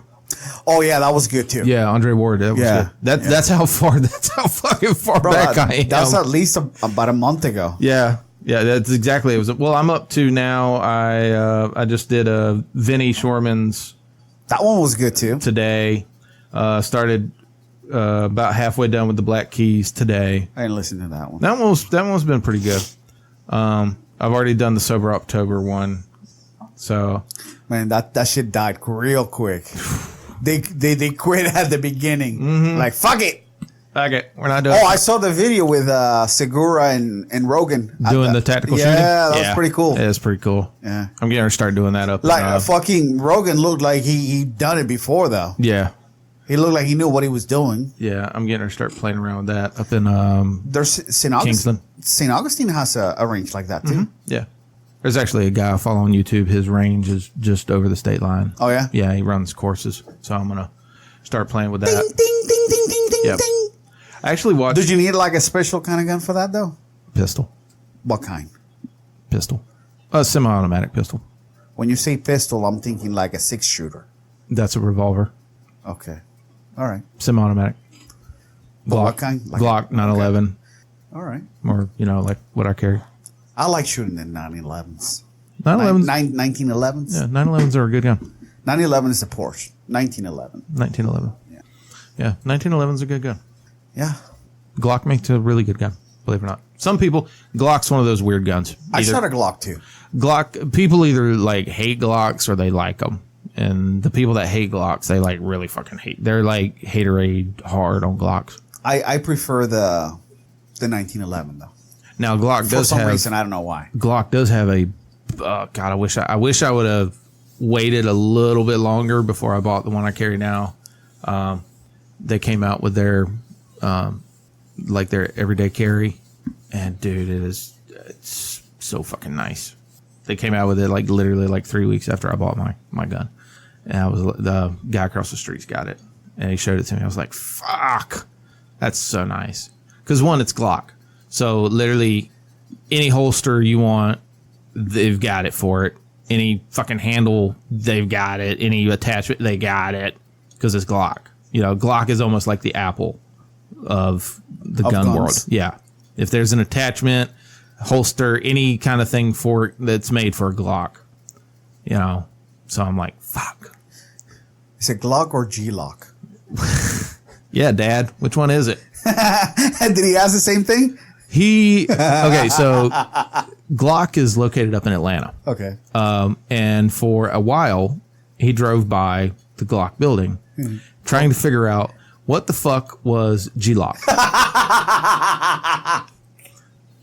Oh yeah, that was good too. Yeah, Andre Ward. That was good. That's how fucking far back I am. That was at least about a month ago. Yeah, that's exactly. Well, I'm up to now. I just did Vinny Shorman's That one was good too. today. Started about halfway done with the Black Keys today. I didn't listen to that one. That one's been pretty good. I've already done the Sober October one. So Man, that shit died real quick. They quit at the beginning. Like, fuck it. okay, we're not doing. Oh, I saw the video with Segura and Rogan doing the tactical shooting. Yeah, that was pretty cool. It is pretty cool. Yeah. I'm getting her to start doing that up. Like fucking Rogan looked like he done it before though. yeah. He looked like he knew what he was doing. Yeah, I'm getting her to start playing around with that up in There's St. Augustine. Kingsland. St. Augustine has a range like that too. Yeah. There's actually a guy I follow on YouTube. His range is just over the state line. Oh yeah. Yeah, he runs courses. So I'm gonna start playing with that. Ding ding ding ding ding ding Yep. ding. I actually watched Did you need like a special kind of gun for that though? pistol. What kind? Pistol. A semi-automatic pistol. When you say pistol, I'm thinking like a 6-shooter. That's a revolver. Okay. All right. Semi-automatic. But what kind? Like Glock 911. All right. Or, like what I carry. I like shooting the 911s. 911s. 1911s? Yeah, 911s are a good gun. 911 is a Porsche. 1911. 1911. Yeah. Yeah, 1911's a good gun. Yeah. Glock makes a really good gun, believe it or not. Some people, Glock's one of those weird guns. I shot a Glock too. Glock, people either like hate Glocks or they like them. And the people that hate Glocks, they like really fucking hate. They're like haterade hard on Glocks. I prefer the 1911 though. Now Glock For does some have reason, I don't know why. Glock does have a God. I wish I would have waited a little bit longer before I bought the one I carry now. They came out with their like their everyday carry, and dude, it's so fucking nice. They came out with it like literally like 3 weeks after I bought my gun, and I was the guy across the street's got it, and he showed it to me. I was like, fuck, that's so nice. Because one, it's Glock. So literally any holster you want, they've got it for it. Any fucking handle, they've got it. Any attachment, they got it. Because it's Glock. Glock is almost like the Apple of the gun guns. world. Yeah. If there's an attachment, holster, any kind of thing for it that's made for a Glock. So I'm like, fuck. Is it Glock or G-Lock? Yeah, Dad. Which one is it? Did he ask the same thing? Okay, so Glock is located up in Atlanta. Okay. And for a while, he drove by the Glock building trying to figure out what the fuck was G-Lock.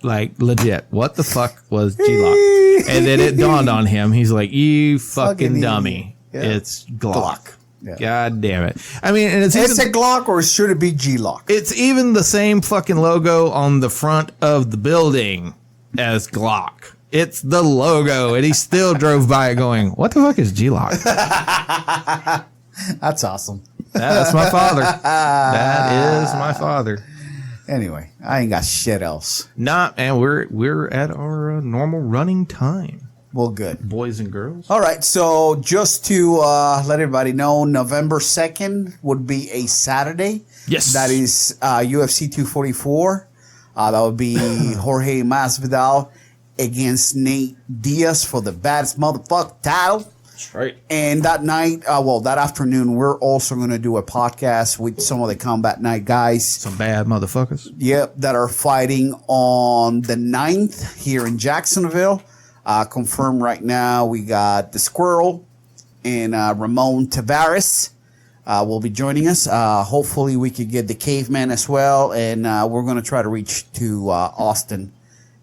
Like, legit. What the fuck was G-Lock? And then it dawned on him. He's like, you fucking dummy. Yeah. It's Glock. Yeah. God damn it. I mean, and Is it Glock or should it be G-Lock? it's even the same fucking logo on the front of the building as Glock. It's the logo, and he still drove by it going, what the fuck is G-Lock? That's awesome. That's my father. That is my father. Anyway, I ain't got shit else. And we're at our normal running time, Well, good. boys and girls. All right, so just to let everybody know, November 2nd would be a Saturday. Yes. That is UFC 244. That would be Jorge Masvidal against Nate Diaz for the baddest motherfucker title. That's right. And that night, that afternoon, we're also going to do a podcast with some of the Combat Night guys. Some bad motherfuckers. Yep, that are fighting on the 9th here in Jacksonville. Confirmed right now, we got the Squirrel and Ramon Tavares will be joining us. Hopefully, we could get the Caveman as well, and we're going to try to reach to Austin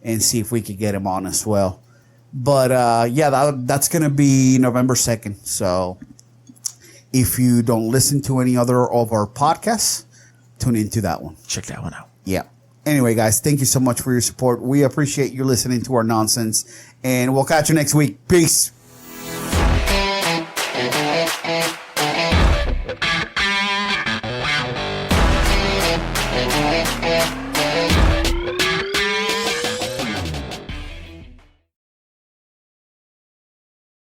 and see if we could get him on as well. But that's going to be November 2nd. So if you don't listen to any other of our podcasts, tune into that one. Check that one out. Yeah. Anyway, guys, thank you so much for your support. We appreciate you listening to our nonsense, and we'll catch you next week. Peace. Yeah.